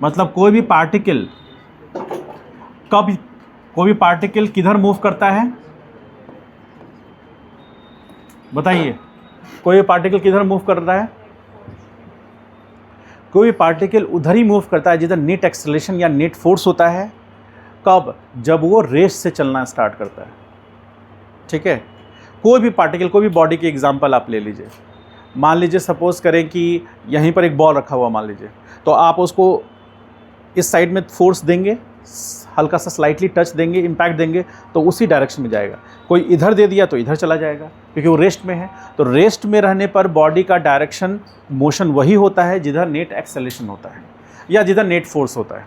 मतलब कोई भी पार्टिकल किधर मूव करता है? बताइए, कोई भी पार्टिकल किधर मूव करता है? कोई भी पार्टिकल उधर ही मूव करता है जिधर नेट एक्सेलरेशन या नेट फोर्स होता है। कब? जब वो रेस्ट से चलना स्टार्ट करता है, ठीक है। कोई भी पार्टिकल, कोई भी बॉडी की एग्जांपल आप ले लीजिए। मान लीजिए सपोज करें कि यहीं पर एक बॉल रखा हुआ मान लीजिए, तो आप उसको इस साइड में फोर्स देंगे, हल्का सा स्लाइटली टच देंगे, इम्पैक्ट देंगे, तो उसी डायरेक्शन में जाएगा। कोई इधर दे दिया तो इधर चला जाएगा, क्योंकि वो रेस्ट में है। तो रेस्ट में रहने पर बॉडी का डायरेक्शन मोशन वही होता है जिधर नेट एक्सेलरेशन होता है या जिधर नेट फोर्स होता है,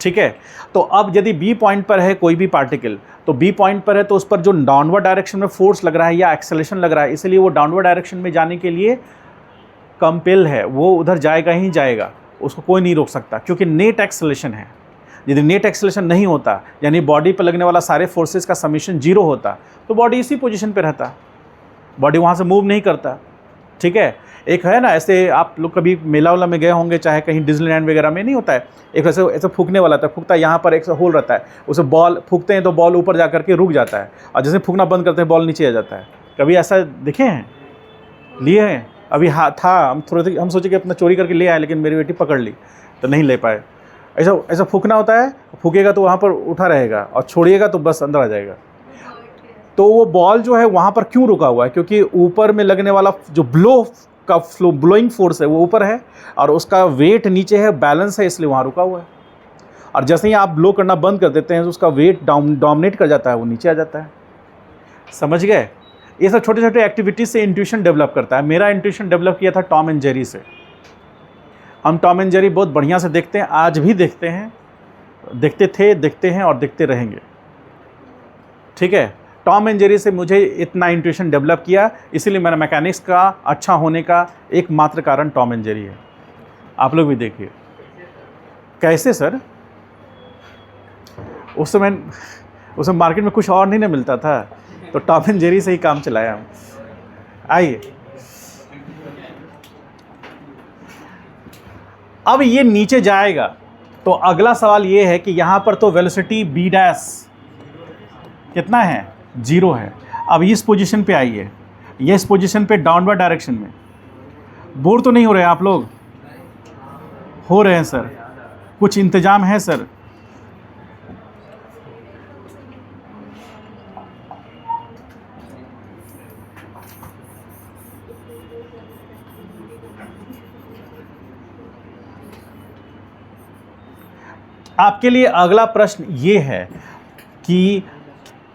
ठीक है। तो अब यदि बी पॉइंट पर है कोई भी पार्टिकल, तो बी पॉइंट पर है तो उस पर जो डाउनवर्ड डायरेक्शन में फोर्स लग रहा है या एक्सेलरेशन लग रहा है, इसलिए वो डाउनवर्ड डायरेक्शन में जाने के लिए कंपेल है, वो उधर जाएगा ही जाएगा, उसको कोई नहीं रोक सकता, क्योंकि नेट एक्सेलरेशन है। यदि नेट एक्सेलरेशन नहीं होता, यानी बॉडी पर लगने वाला सारे फोर्सेस का समीशन 0 होता, तो बॉडी इसी पोजीशन पे रहता, बॉडी वहाँ से मूव नहीं करता, ठीक है। एक है ना, ऐसे आप लोग कभी मेला वाला में गए होंगे, चाहे कहीं डिज्नीलैंड वगैरह में नहीं होता है, एक ऐसे फूकने वाला था, फूकता है, यहाँ पर एक होल रहता है, उसे बॉल फूकते हैं तो बॉल ऊपर जा करके रुक जाता है, और जैसे फूकना बंद करते हैं बॉल नीचे आ जाता है। कभी ऐसा देखे हैं? लिए हैं? अभी हाँ था, हम सोचे कि अपना चोरी करके ले आए, लेकिन मेरी बेटी पकड़ ली तो नहीं ले पाए। ऐसा फूकना होता है, फूकेगा तो वहाँ पर उठा रहेगा, और छोड़िएगा तो बस अंदर आ जाएगा। तो वो बॉल जो है वहाँ पर क्यों रुका हुआ है? क्योंकि ऊपर में लगने वाला जो ब्लोइंग फोर्स है वो ऊपर है, और उसका वेट नीचे है, बैलेंस है, इसलिए वहाँ रुका हुआ है। और जैसे ही आप ब्लो करना बंद कर देते हैं तो उसका वेट डोमिनेट कर जाता है, वो नीचे आ जाता है। समझ गए? ये सब छोटे छोटे एक्टिविटीज से इंट्यूशन डेवलप करता है। मेरा इंट्यूशन डेवलप किया था टॉम एंड जेरी से। हम टॉम एंड जेरी बहुत बढ़िया से देखते हैं, आज भी देखते हैं, देखते थे, देखते हैं और देखते रहेंगे, ठीक है। टॉम एंड जेरी से मुझे इतना इंट्यूशन डेवलप किया, इसीलिए मेरा मैकेनिक्स का अच्छा होने का एकमात्र कारण टॉम एंड जेरी है। आप लोग भी देखिए। कैसे सर? उस समय मार्केट में कुछ और नहीं ना मिलता था, तो टॉम एंड जेरी से ही काम चलाया हम। आइए, अब ये नीचे जाएगा, तो अगला सवाल ये है कि यहाँ पर तो वेलोसिटी बी डैश कितना है? 0 है। अब इस पोजीशन पे आइए, ये इस पोजीशन पे डाउनवर्ड डायरेक्शन में। बोर तो नहीं हो रहे आप लोग? हो रहे हैं सर? कुछ इंतजाम है सर? आपके लिए अगला प्रश्न ये है कि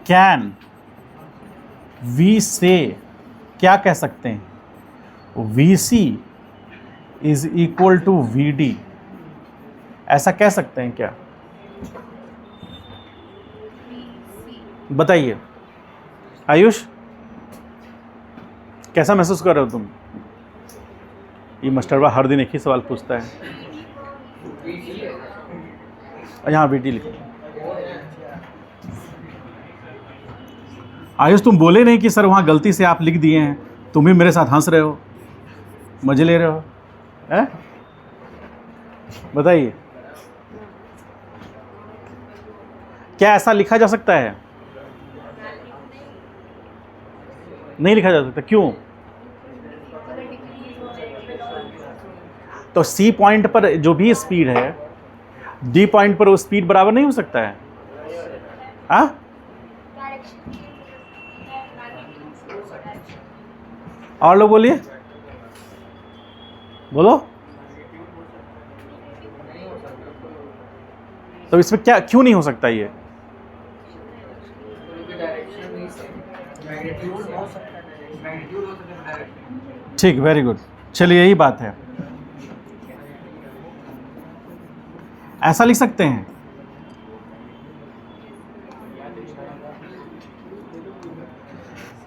कैन वी से, क्या कह सकते हैं? V C is equal to V D, ऐसा कह सकते हैं क्या? बताइए आयुष, कैसा महसूस कर रहे हो तुम? ये मास्टरवा हर दिन एक ही सवाल पूछता है। यहाँ वीटी लिखो। आयुष तुम बोले नहीं कि सर वहाँ गलती से आप लिख दिए हैं, तुम भी मेरे साथ हंस रहे हो, मजे ले रहे हो, हैं? बताइए, क्या ऐसा लिखा जा सकता है? नहीं लिखा जा सकता, क्यों? तो सी पॉइंट पर जो भी स्पीड है, डी पॉइंट पर वो स्पीड बराबर नहीं हो सकता है? हाँ, और लोग बोलिए, बोलो। तो इसमें क्या, क्यों नहीं हो सकता ये? ठीक, वेरी गुड, चलिए यही बात है, ऐसा लिख सकते हैं।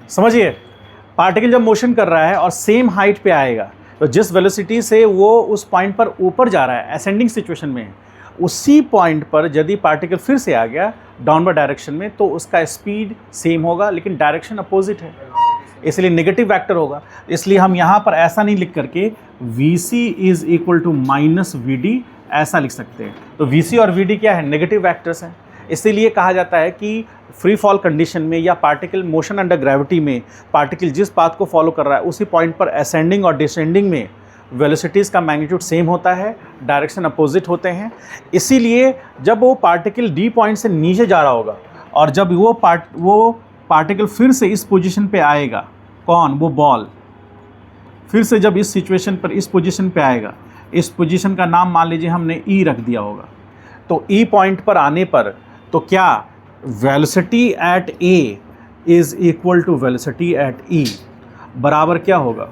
समझिए, पार्टिकल जब मोशन कर रहा है और सेम हाइट पे आएगा, तो जिस वेलोसिटी से वो उस पॉइंट पर ऊपर जा रहा है, असेंडिंग सिचुएशन में है, उसी पॉइंट पर यदि पार्टिकल फिर से आ गया डाउनवर्ड डायरेक्शन में, तो उसका स्पीड सेम होगा लेकिन डायरेक्शन अपोजिट है, इसलिए नेगेटिव वेक्टर होगा। इसलिए हम यहाँ पर ऐसा नहीं लिख करके vc is equal to minus vd ऐसा लिख सकते हैं। तो vc और vd क्या है? नेगेटिव वेक्टर्स हैं। इसीलिए कहा जाता है कि फ्री फॉल कंडीशन में या पार्टिकल मोशन अंडर ग्रेविटी में पार्टिकल जिस पाथ को फॉलो कर रहा है उसी पॉइंट पर असेंडिंग और डिसेंडिंग में वेलोसिटीज़ का मैग्नीट्यूड सेम होता है, डायरेक्शन अपोजिट होते हैं। इसीलिए जब वो पार्टिकल डी पॉइंट से नीचे जा रहा होगा और जब वो पार्टिकल फिर से इस पोजीशन पे आएगा, कौन? वो बॉल फिर से जब इस सिचुएशन पर इस पोजीशन पे आएगा, इस पोजीशन का नाम मान लीजिए हमने ई रख दिया होगा, तो ई पॉइंट पर आने पर तो क्या velocity at A is equal to velocity at E बराबर क्या होगा?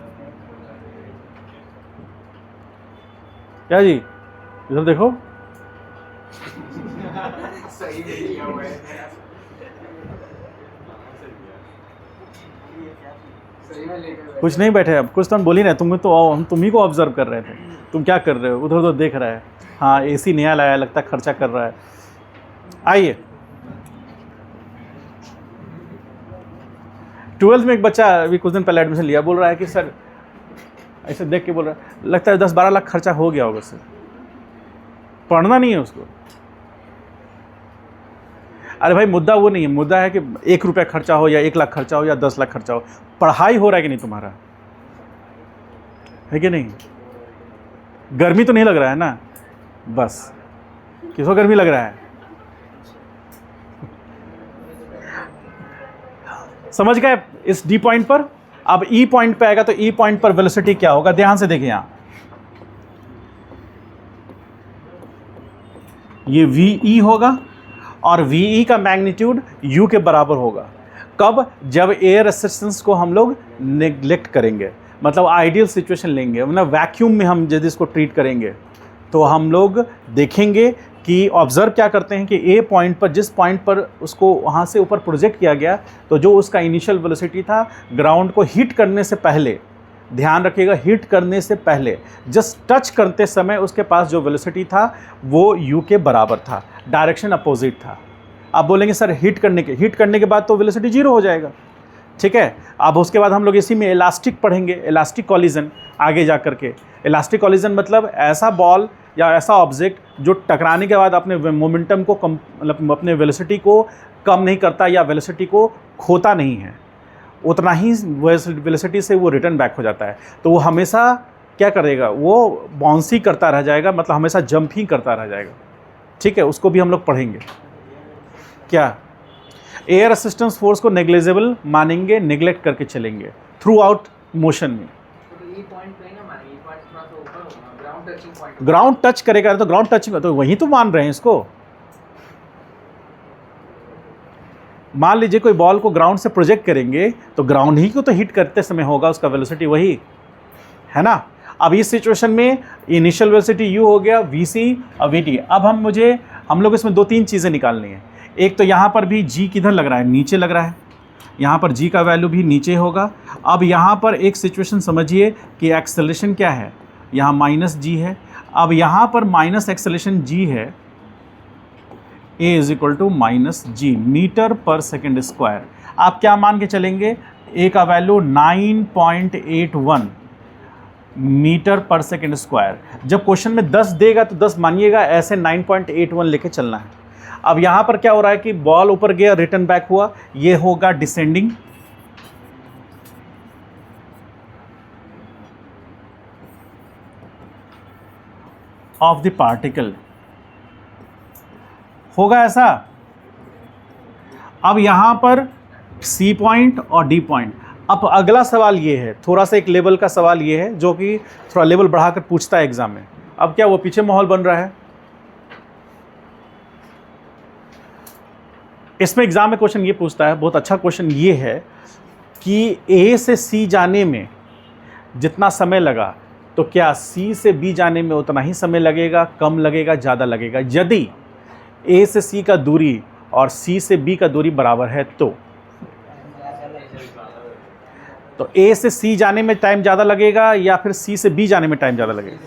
क्या जी, इधर देखो, सही में लिया हुआ है, सही में लेकर कुछ नहीं बैठे अब, कुछ तो हम बोल ही रहे, हम तुम ही को ऑब्जर्व कर रहे थे, तुम क्या कर रहे हो, उधर उधर देख रहा है। हाँ, एसी नया लाया, लगता है खर्चा कर रहा है। आइए, 12th में एक बच्चा अभी कुछ दिन पहले एडमिशन लिया, बोल रहा है कि सर, ऐसे देख के बोल रहा है, लगता है 10-12 लाख खर्चा हो गया होगा सर, पढ़ना नहीं है उसको। अरे भाई, मुद्दा वो नहीं है, मुद्दा है कि 1 रुपया खर्चा हो या 1 लाख खर्चा हो या 10 लाख खर्चा हो, पढ़ाई हो रहा है कि नहीं तुम्हारा, है कि नहीं? गर्मी तो नहीं लग रहा है ना? बस, किसको गर्मी लग रहा है? समझ गए इस डी पॉइंट पर? अब ई पॉइंट पे आएगा तो ई पॉइंट पर वेलोसिटी क्या होगा? ध्यान से देखिए, यहां ये वी होगा और वी का मैग्नीट्यूड यू के बराबर होगा। कब? जब एयर रेसिस्टेंस को हम लोग नेग्लेक्ट करेंगे, मतलब आइडियल सिचुएशन लेंगे, मतलब वैक्यूम में हम यदि इसको ट्रीट करेंगे, तो हम लोग देखेंगे कि ऑब्जर्व क्या करते हैं कि ए पॉइंट पर, जिस पॉइंट पर उसको वहाँ से ऊपर प्रोजेक्ट किया गया, तो जो उसका इनिशियल वेलोसिटी था ग्राउंड को हिट करने से पहले, ध्यान रखिएगा, हिट करने से पहले जस्ट टच करते समय उसके पास जो वेलोसिटी था वो यू के बराबर था, डायरेक्शन अपोजिट था। आप बोलेंगे सर हिट करने के बाद तो वेलोसिटी 0 हो जाएगा, ठीक है। अब उसके बाद हम लोग इसी में इलास्टिक पढ़ेंगे, इलास्टिक कॉलिजन आगे जा करके। इलास्टिक कॉलिजन मतलब ऐसा बॉल या ऐसा ऑब्जेक्ट जो टकराने के बाद अपने मोमेंटम को मतलब अपने वेलोसिटी को कम नहीं करता या वेलोसिटी को खोता नहीं है, उतना ही वेलोसिटी से वो रिटर्न बैक हो जाता है, तो वो हमेशा क्या करेगा? वो बाउंस ही करता रह जाएगा, मतलब हमेशा जंप ही करता रह जाएगा, ठीक है। उसको भी हम लोग पढ़ेंगे। क्या एयर असिस्टेंस फोर्स को नेग्लिजिबल मानेंगे, नेग्लेक्ट करके चलेंगे थ्रू आउट मोशन में। ग्राउंड टच करेगा तो ग्राउंड टचिंग, तो वही तो मान रहे हैं इसको। मान लीजिए कोई बॉल को ग्राउंड से प्रोजेक्ट करेंगे तो ग्राउंड ही को तो हिट करते समय होगा उसका वेलोसिटी, वही है ना। अब इस सिचुएशन में इनिशियल वेलोसिटी u हो गया vc और vt। अब हम लोग इसमें 2-3 चीज़ें निकालनी है। एक तो यहाँ पर भी g किधर लग रहा है, नीचे लग रहा है, यहाँ पर g का वैल्यू भी नीचे होगा। अब यहाँ पर एक सिचुएशन समझिए कि एक्सेलरेशन क्या है, यहाँ माइनस g है। अब यहाँ पर माइनस एक्सेलरेशन g है, a is equal to minus G metre पर सेकेंड स्क्वायर। आप क्या मान के चलेंगे, a का वैल्यू 9.81 मीटर पर सेकेंड स्क्वायर। जब क्वेश्चन में 10 देगा तो 10 मानिएगा, ऐसे 9.81 लेके चलना है। अब यहाँ पर क्या हो रहा है कि बॉल ऊपर गया, रिटर्न बैक हुआ, ये होगा डिसेंडिंग, ऑफ द पार्टिकल, होगा ऐसा। अब यहां पर C पॉइंट और D पॉइंट। अब अगला सवाल ये है, थोड़ा सा एक लेवल का सवाल ये है जो कि थोड़ा लेवल बढ़ाकर पूछता है एग्जाम में। अब क्या वो पीछे माहौल बन रहा है, इसमें एग्जाम में क्वेश्चन ये पूछता है, बहुत अच्छा क्वेश्चन ये है कि A से C जाने में जितना समय लगा तो क्या C से B जाने में उतना ही समय लगेगा, कम लगेगा, ज़्यादा लगेगा। यदि A से C का दूरी और C से B का दूरी बराबर है तो A से C जाने में टाइम ज़्यादा लगेगा या फिर C से B जाने में टाइम ज़्यादा लगेगा,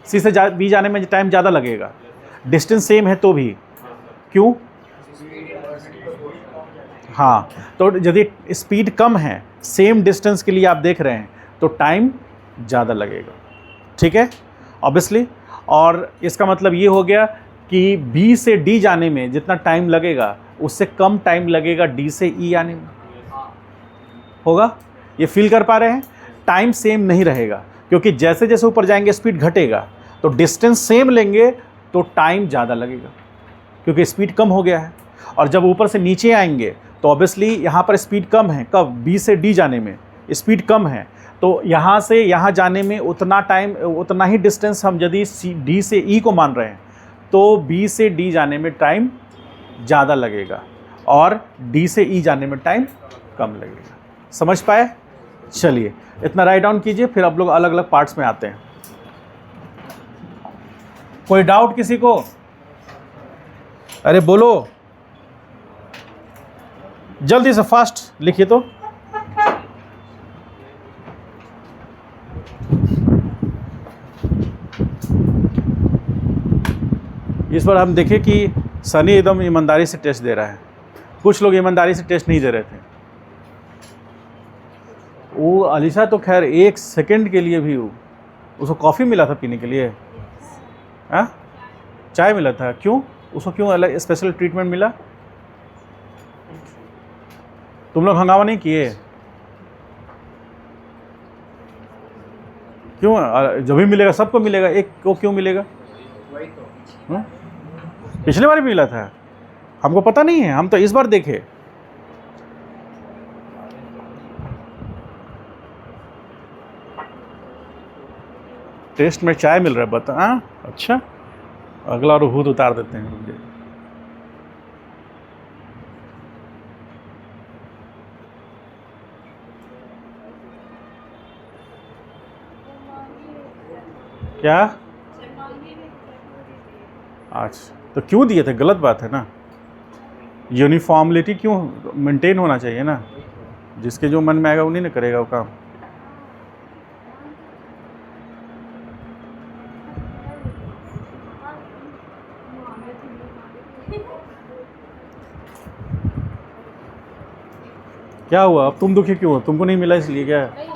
C से B जाने में टाइम ज़्यादा लगेगा। डिस्टेंस सेम है तो भी, क्यों? हाँ, तो यदि स्पीड कम है, सेम डिस्टेंस के लिए आप देख रहे हैं तो टाइम ज़्यादा लगेगा, ठीक है, ऑब्वियसली। और इसका मतलब ये हो गया कि B से D जाने में जितना टाइम लगेगा उससे कम टाइम लगेगा D से E आने में, होगा। ये फील कर पा रहे हैं, टाइम सेम नहीं रहेगा, क्योंकि जैसे जैसे ऊपर जाएंगे स्पीड घटेगा, तो डिस्टेंस सेम लेंगे तो टाइम ज़्यादा लगेगा क्योंकि स्पीड कम हो गया है। और जब ऊपर से नीचे आएंगे तो ऑब्वियसली यहाँ पर स्पीड कम है, कब? B से D जाने में स्पीड कम है, तो यहाँ से यहाँ जाने में उतना टाइम, उतना ही डिस्टेंस हम यदि D से E को मान रहे हैं तो B से D जाने में टाइम ज़्यादा लगेगा और D से E जाने में टाइम कम लगेगा। समझ पाए? चलिए इतना राइट डाउन कीजिए, फिर आप लोग अलग अलग पार्ट्स में आते हैं। कोई डाउट किसी को? अरे बोलो, जल्दी से फास्ट लिखिए। तो इस बार हम देखें कि सनी एकदम ईमानदारी से टेस्ट दे रहा है, कुछ लोग ईमानदारी से टेस्ट नहीं दे रहे थे। वो अलीशा तो खैर 1 सेकंड के लिए भी उसको कॉफ़ी मिला था पीने के लिए, हाँ चाय मिला था, क्यों उसको, क्यों अलग स्पेशल ट्रीटमेंट मिला? तुम लोग हंगामा नहीं किए क्यों? जब भी मिलेगा सबको मिलेगा, एक को क्यों मिलेगा? वही तो पिछले बार भी मिला था, हमको पता नहीं है, हम तो इस बार देखे। टेस्ट में चाय मिल रहा है, बता। हाँ अच्छा, अगला रूहूद उतार देते हैं मुझे। क्या? अच्छा, तो क्यों दिए थे? गलत बात है ना, यूनिफॉर्मलिटी क्यों मेंटेन होना चाहिए ना, जिसके जो मन में आएगा उन्हीं ने करेगा वो काम। क्या हुआ? अब तुम दुखी क्यों हो? तुमको नहीं मिला इसलिए? क्या है?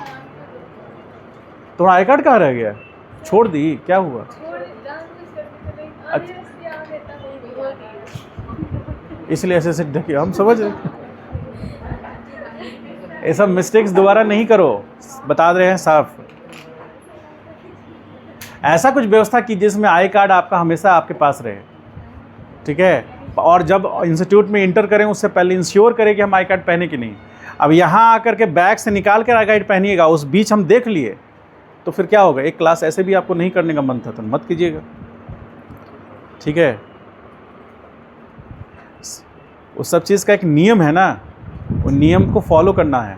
तुम्हारा आई कार्ड कहाँ रह गया? छोड़ दी? क्या हुआ? अच्छा, इसलिए ऐसे देखिए, हम समझ रहे, ये सब मिस्टेक्स दोबारा नहीं करो, बता रहे हैं साफ। ऐसा कुछ व्यवस्था की जिसमें आई कार्ड आपका हमेशा आपके पास रहे, ठीक है। और जब इंस्टीट्यूट में इंटर करें उससे पहले इंश्योर करें कि हम आई कार्ड पहने कि नहीं। अब यहाँ आकर के बैग से निकाल कर आई कार्ड पहनिएगा, उस बीच हम देख लिए तो फिर क्या होगा? एक क्लास ऐसे भी आपको नहीं करने का मन था तो मत कीजिएगा, ठीक है। उस सब चीज़ का एक नियम है ना, वो नियम को फॉलो करना है।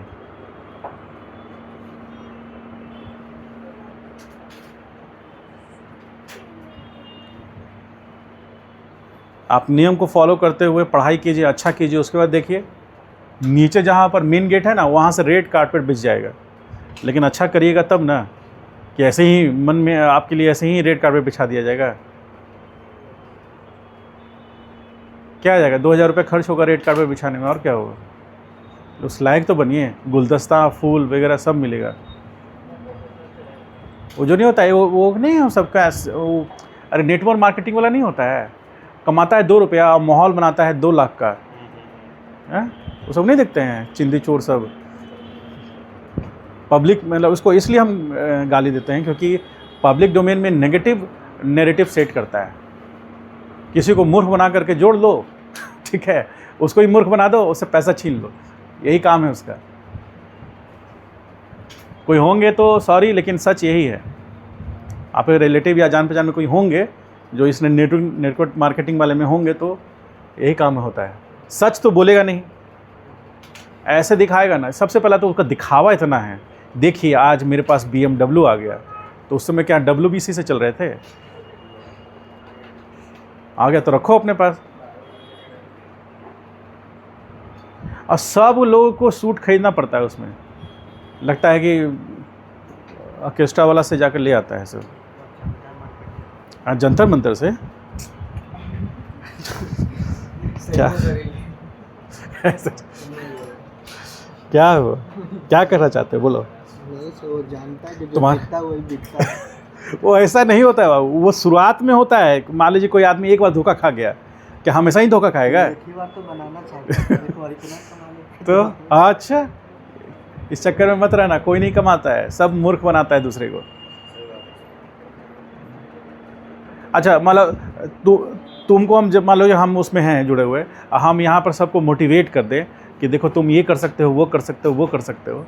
आप नियम को फॉलो करते हुए पढ़ाई कीजिए, अच्छा कीजिए, उसके बाद देखिए नीचे जहाँ पर मेन गेट है ना, वहाँ से रेड कारपेट बिछ जाएगा। लेकिन अच्छा करिएगा तब ना, कि ऐसे ही मन में आपके लिए ऐसे ही रेड कारपेट बिछा दिया जाएगा। क्या आ जाएगा, 2000 रुपये खर्च होगा रेड कारपेट बिछाने में, और क्या होगा। उस लायक तो बनिए, गुलदस्ता फूल वगैरह सब मिलेगा। वो जो नहीं होता है वो नहीं है सबका, वो अरे नेटवर्क मार्केटिंग वाला नहीं होता है, कमाता है 2 रुपया और माहौल बनाता है 2 लाख का है, वो सब नहीं देखते हैं चिंदी चोर सब। पब्लिक मतलब उसको इसलिए हम गाली देते हैं क्योंकि पब्लिक डोमेन में नेगेटिव नैरेटिव सेट करता है। किसी को मूर्ख बना करके जोड़ लो, ठीक है, उसको ही मूर्ख बना दो, उससे पैसा छीन लो, यही काम है उसका। कोई होंगे तो सॉरी, लेकिन सच यही है। आपके रिलेटिव या जान पहचान में कोई होंगे जो इसने नेटवर्क मार्केटिंग वाले में होंगे, तो यही काम होता है। सच तो बोलेगा नहीं, ऐसे दिखाएगा ना। सबसे पहला तो उसका दिखावा इतना है, देखिए आज मेरे पास BMW आ गया, तो उस समय क्या WBC से चल रहे थे, आ गया तो रखो अपने पास। और सब लोगों को सूट खरीदना पड़ता है, उसमें लगता है कि ऑर्केस्ट्रा वाला से जाकर ले आता है सब। हाँ, जंतर मंतर से क्या क्या हुआ, क्या करना चाहते हो, बोलो। वो जानता है कि जो तुम्हारा दिखता है वही बिकता है। वो ऐसा नहीं होता है बाबू, वो शुरुआत में होता है। मान लीजिए कोई आदमी एक बार धोखा खा गया, क्या हमेशा ही धोखा खाएगा? एक ही बार तो बनाना चाहता है, तो original कमाने तो अच्छा, इस चक्कर में मत रहना, कोई नहीं कमाता है, सब मूर्ख बनाता है दूसरे को। अच्छा, मतलब तुमको हम जब मान लो हम उसमें हैं जुड़े हुए, हम यहाँ पर सबको मोटिवेट कर दें कि देखो तुम ये कर सकते हो, वो कर सकते हो, वो कर सकते हो,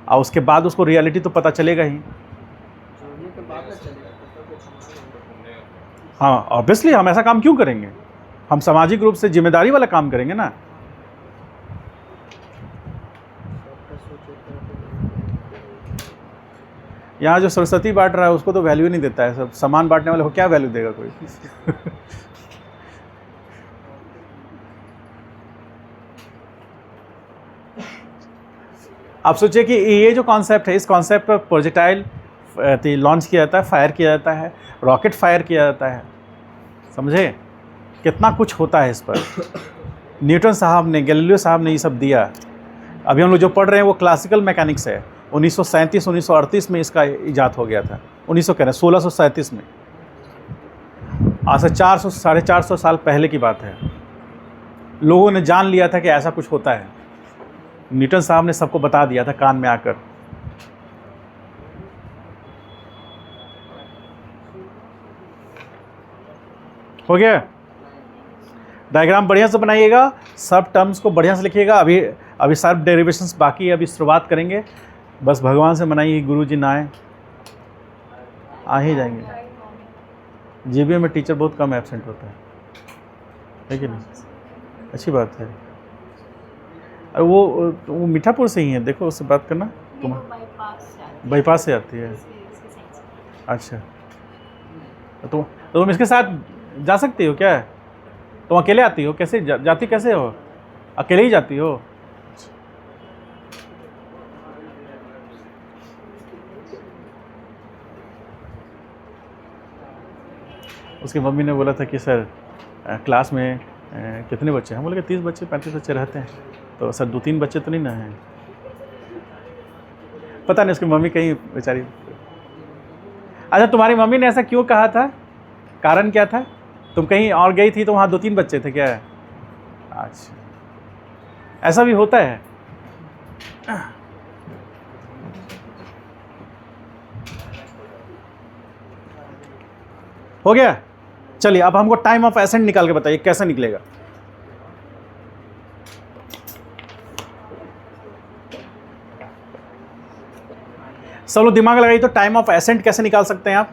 और उसके बाद उसको रियलिटी तो पता चलेगा ही। जोड़ने के बाद ना चलेगा। हाँ, ऑब्वियसली हम ऐसा काम क्यों करेंगे, हम सामाजिक रूप से जिम्मेदारी वाला काम करेंगे ना। यहाँ जो सरस्वती बांट रहा है उसको तो वैल्यू नहीं देता है, सब सामान बांटने वाले को क्या वैल्यू देगा कोई। आप सोचिए कि ये जो कॉन्सेप्ट है, इस कॉन्सेप्ट पर प्रोजेक्टाइल लॉन्च किया जाता है, फायर किया जाता है, रॉकेट फायर किया जाता है, समझे कितना कुछ होता है इस पर। न्यूटन साहब ने, गैलीलियो साहब ने ये सब दिया। अभी हम लोग जो पढ़ रहे हैं वो क्लासिकल मैकेनिक्स है। 1937-1938 में इसका इजाद हो गया था। 1637 में, आज से 400-450 साल पहले की बात है। लोगों ने जान लिया था कि ऐसा कुछ होता है। न्यूटन साहब ने सबको बता दिया था कान में आकर। हो गया? डायग्राम बढ़िया से बनाइएगा, सब टर्म्स को बढ़िया से लिखिएगा। अभी सब डेरिवेशंस बाकी है, अभी शुरुआत करेंगे। बस भगवान से मनाइए गुरु जी ना आए, आ ही जाएंगे। जीबीए में टीचर बहुत कम एब्सेंट होता है कि नहीं? अच्छी बात है। और वो मीठापुर से ही है, देखो उससे बात करना। तुम बाईपास से आती है? अच्छा, तो तुम इसके साथ जा सकती हो क्या? तुम अकेले आती हो? कैसे जाती कैसे हो? अकेले ही जाती हो? उसकी मम्मी ने बोला था कि सर क्लास में कितने बच्चे हैं? हम बोले कि 30 बच्चे 35 बच्चे रहते हैं। तो सर 2-3 बच्चे तो नहीं ना हैं? पता नहीं उसकी मम्मी कहीं बेचारी। अच्छा, तुम्हारी मम्मी ने ऐसा क्यों कहा था? कारण क्या था? तुम कहीं और गई थी तो वहाँ 2-3 बच्चे थे क्या? अच्छा, ऐसा भी होता है। हो गया? चलिए अब हमको टाइम ऑफ एसेंट निकाल के बताइए कैसे निकलेगा। सब लोग दिमाग लगाइए, तो टाइम ऑफ एसेंट कैसे निकाल सकते हैं आप?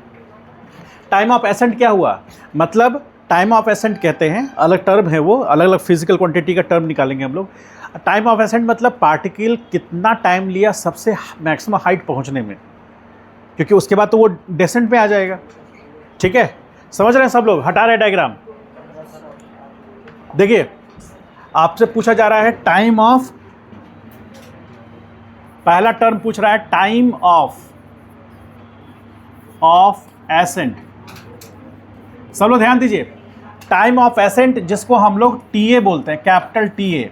टाइम ऑफ एसेंट क्या हुआ? मतलब टाइम ऑफ एसेंट कहते हैं, अलग टर्म है वो, अलग अलग फिजिकल क्वांटिटी का टर्म निकालेंगे हम लोग। टाइम ऑफ एसेंट मतलब पार्टिकल कितना टाइम लिया सबसे मैक्सिमम हाइट पहुंचने में, क्योंकि उसके बाद तो वो डेसेंट में आ जाएगा। ठीक है, समझ रहे हैं सब लोग? हटा रहे डायग्राम। देखिए आपसे पूछा जा रहा है टाइम ऑफ, पहला टर्म पूछ रहा है टाइम ऑफ एसेंट। सब लोग ध्यान दीजिए, टाइम ऑफ एसेंट जिसको हम लोग टीए बोलते हैं, कैपिटल टीए।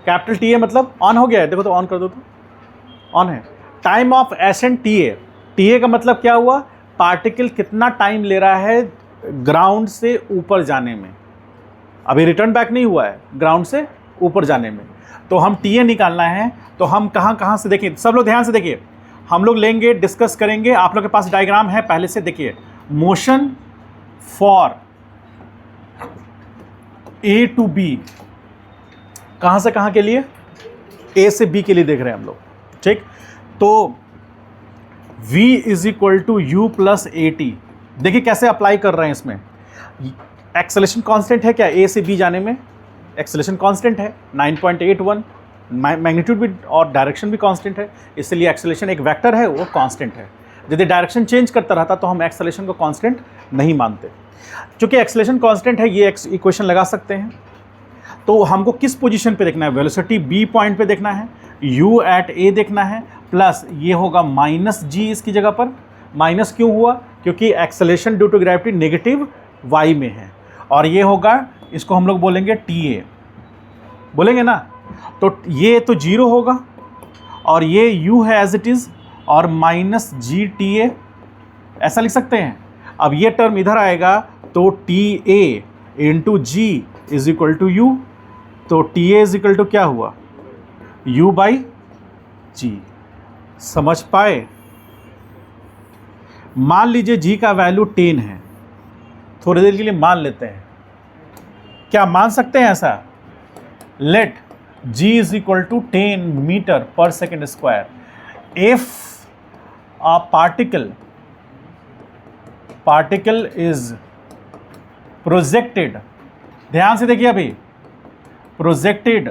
कैपिटल टीए मतलब ऑन हो गया है, देखो तो ऑन कर दो तो ऑन है। Time of accent TA, TA का मतलब क्या हुआ, पार्टिकल कितना टाइम ले रहा है ग्राउंड से ऊपर जाने में, अभी रिटर्न बैक नहीं हुआ है ग्राउंड से ऊपर जाने में। तो हम टीए निकालना है, तो हम कहाँ से देखिए, सब लोग ध्यान से देखिए, हम लोग लेंगे, डिस्कस करेंगे। आप लोग के पास डायग्राम है पहले से, देखिए motion for A to B, कहाँ से कहाँ के लिए, ए से बी के लिए देख रहे हैं हम लोग, ठीक। तो v is equal to U plus A T, देखिए कैसे अप्लाई कर रहे हैं इसमें। एक्सेलेरेशन कांस्टेंट है क्या, ए से बी जाने में एक्सेलेरेशन कांस्टेंट है 9.81, मैग्नीट्यूड भी और डायरेक्शन भी कांस्टेंट है, इसलिए एक्सेलेरेशन एक वेक्टर है, वो कांस्टेंट है। यदि डायरेक्शन चेंज करता रहता तो हम एक्सेलेरेशन को कांस्टेंट नहीं मानते। चूंकि एक्सेलेरेशन कांस्टेंट है, ये इक्वेशन लगा सकते हैं। तो हमको किस पोजीशन पे देखना है, वेलोसिटी बी पॉइंट पे देखना है, u एट ए देखना है, प्लस ये होगा माइनस जी इसकी जगह पर। माइनस क्यों हुआ, क्योंकि acceleration due to gravity negative y में है, और ये होगा, इसको हम लोग बोलेंगे TA, बोलेंगे ना। तो ये तो जीरो होगा और ये u है एज इट इज़, और माइनस जी TA, ऐसा लिख सकते हैं। अब ये टर्म इधर आएगा तो TA into G is equal to U, तो TA इज इक्वल टू क्या हुआ, u बाई जी। समझ पाए। मान लीजिए g का वैल्यू 10 है, थोड़ी देर के लिए मान लेते हैं, क्या मान सकते हैं ऐसा, let g is equal to 10 metre पर second square. If a particle is projected, ध्यान से देखिए अभी, projected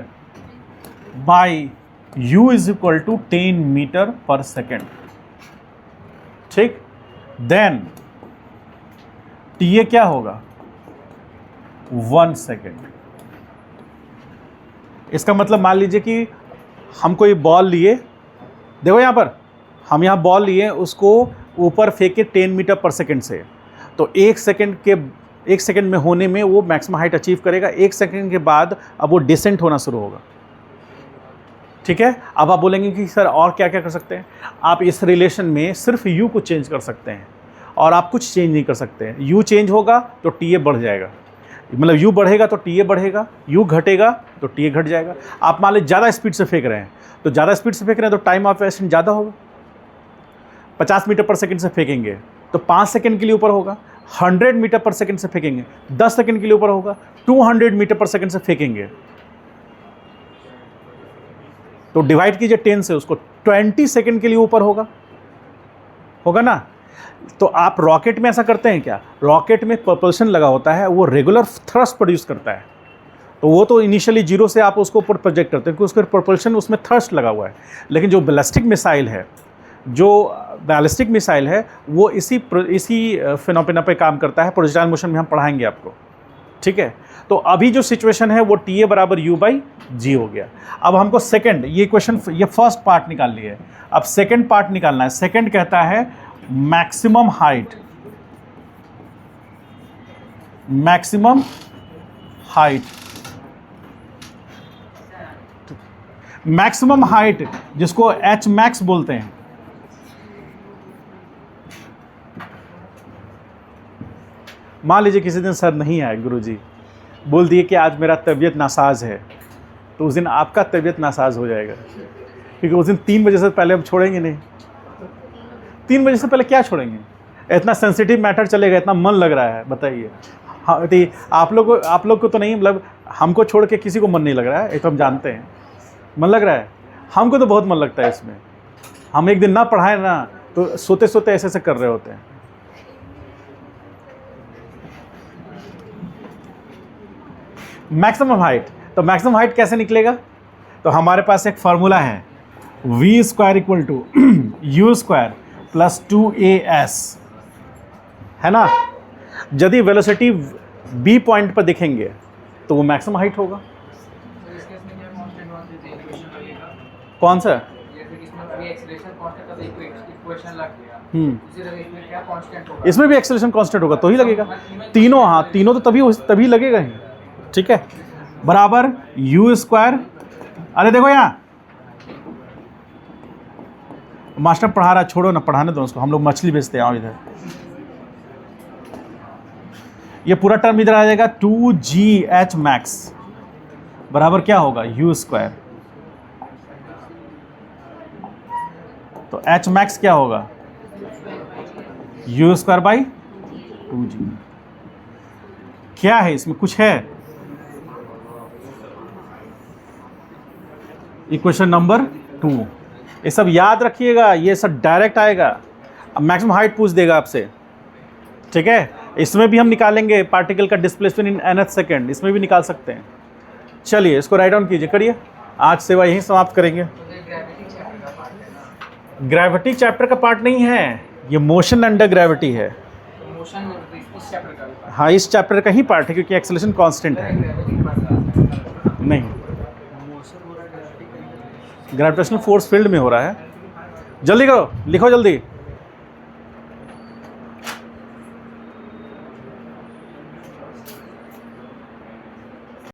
by u is equal to 10 metre पर सेकेंड, ठीक, देन TA क्या होगा, 1 सेकेंड। इसका मतलब मान लीजिए कि हम कोई बॉल लिए, देखो यहाँ पर हम यहाँ बॉल लिए, उसको ऊपर फेंके 10 मीटर पर सेकेंड से, तो 1 सेकेंड में होने में वो मैक्सिमम हाइट अचीव करेगा। 1 सेकेंड के बाद अब वो डिसेंट होना शुरू होगा, ठीक है। अब आप बोलेंगे कि सर और क्या क्या कर सकते हैं, आप इस रिलेशन में सिर्फ u को चेंज कर सकते हैं और आप कुछ चेंज नहीं कर सकते हैं। u चेंज होगा तो TA बढ़ जाएगा, मतलब u बढ़ेगा तो TA बढ़ेगा, u घटेगा तो TA घट जाएगा। आप मान लीजिए ज़्यादा स्पीड से फेंक रहे हैं, तो ज़्यादा स्पीड से फेंक रहे हैं तो टाइम ऑफ एसेंट ज़्यादा होगा। 50 मीटर पर सेकेंड से फेंकेंगे तो 5 सेकेंड के लिए ऊपर होगा। 100 मीटर पर सेकेंड से फेंकेंगे 10 सेकेंड के लिए ऊपर होगा। 200 मीटर पर सेकेंड से फेंकेंगे तो डिवाइड कीजिए 10 से, उसको 20 सेकेंड के लिए ऊपर होगा ना। तो आप रॉकेट में ऐसा करते हैं क्या, रॉकेट में propulsion लगा होता है, वो रेगुलर थ्रस्ट प्रोड्यूस करता है, तो वो तो इनिशियली जीरो से आप उसको ऊपर प्रोजेक्ट करते हैं क्योंकि उसका propulsion उसमें थ्रस्ट लगा हुआ है। लेकिन जो बैलिस्टिक मिसाइल है वो इसी फिनोमेना पे काम करता है। प्रोजेक्टाइल मोशन में हम पढ़ाएंगे आपको, ठीक है। तो अभी जो सिचुएशन है वो TA बराबर u बाई जी हो गया। अब हमको सेकंड, ये क्वेश्चन, ये फर्स्ट पार्ट निकाल लिया है, अब सेकंड पार्ट निकालना है। सेकंड कहता है मैक्सिमम हाइट जिसको h मैक्स बोलते हैं। मान लीजिए किसी दिन सर नहीं आए, गुरुजी बोल दिए कि आज मेरा तबीयत नासाज है, तो उस दिन आपका तबीयत नासाज हो जाएगा, क्योंकि उस दिन 3 बजे से पहले हम छोड़ेंगे नहीं। 3 बजे से पहले क्या छोड़ेंगे, इतना सेंसिटिव मैटर चलेगा, इतना मन लग रहा है, बताइए। हाँ, तो आप लोग को तो नहीं, मतलब हमको छोड़ के किसी को मन नहीं लग रहा है, ये तो हम जानते हैं। मन लग रहा है, हमको तो बहुत मन लगता है इसमें। हम एक दिन ना पढ़ाए ना तो सोते सोते ऐसे ऐसे कर रहे होते हैं। मैक्सिमम हाइट, तो मैक्सिमम हाइट कैसे निकलेगा, तो हमारे पास एक फार्मूला है, v square equal to u square plus 2as, है ना। यदि वेलोसिटी b पॉइंट पर देखेंगे तो वो मैक्सिमम हाइट होगा। तो इस केस में क्या कांस्टेंट वन से इक्वेशन लगेगा, कौन सा? जैसे कि इसमें अभी एक्सेलरेशन कांस्टेंट का तो इक्वेशन लग गया, हम्म, इसी तरह इसमें क्या कांस्टेंट होगा, इसमें भी एक्सेलरेशन कांस्टेंट होगा तो ही लगेगा। तीनों, हाँ तीनों तो तभी लगेगा ही। ठीक है, बराबर यू स्क्वायर, अरे देखो यहाँ मास्टर पढ़ा रहा है, छोड़ो ना, पढ़ाने दो उसको, हम लोग मछली बेचते हैं। आओ इधर, ये पूरा टर्म इधर आ जाएगा 2gh मैक्स बराबर क्या होगा यू स्क्वायर, तो h मैक्स क्या होगा यू स्क्वायर बाई 2g। क्या है इसमें, कुछ है? Equation number 2। ये सब याद रखिएगा, ये सब डायरेक्ट आएगा। अब मैक्सिमम हाइट पूछ देगा आपसे, ठीक है। इसमें भी हम निकालेंगे पार्टिकल का डिस्प्लेसमेंट इन nth सेकेंड, इसमें भी निकाल सकते हैं। चलिए इसको राइट डाउन कीजिए, करिए। आज सेवा यहीं समाप्त करेंगे। ग्रेविटी चैप्टर का पार्ट है ना, ग्रेविटी चैप्टर का पार्ट नहीं है, ये मोशन अंडर ग्रेविटी है। तो मोशन इस चैप्टर का भी पार्ट हाँ, इस चैप्टर का ही पार्ट है क्योंकि एक्सेलरेशन कांस्टेंट है, है। ग्रेविटी पढ़ रहा है। नहीं, मोशन हो रहा है ग्रेविटी का। ग्रेविटेशनल फोर्स फील्ड में हो रहा है। जल्दी करो, लिखो जल्दी।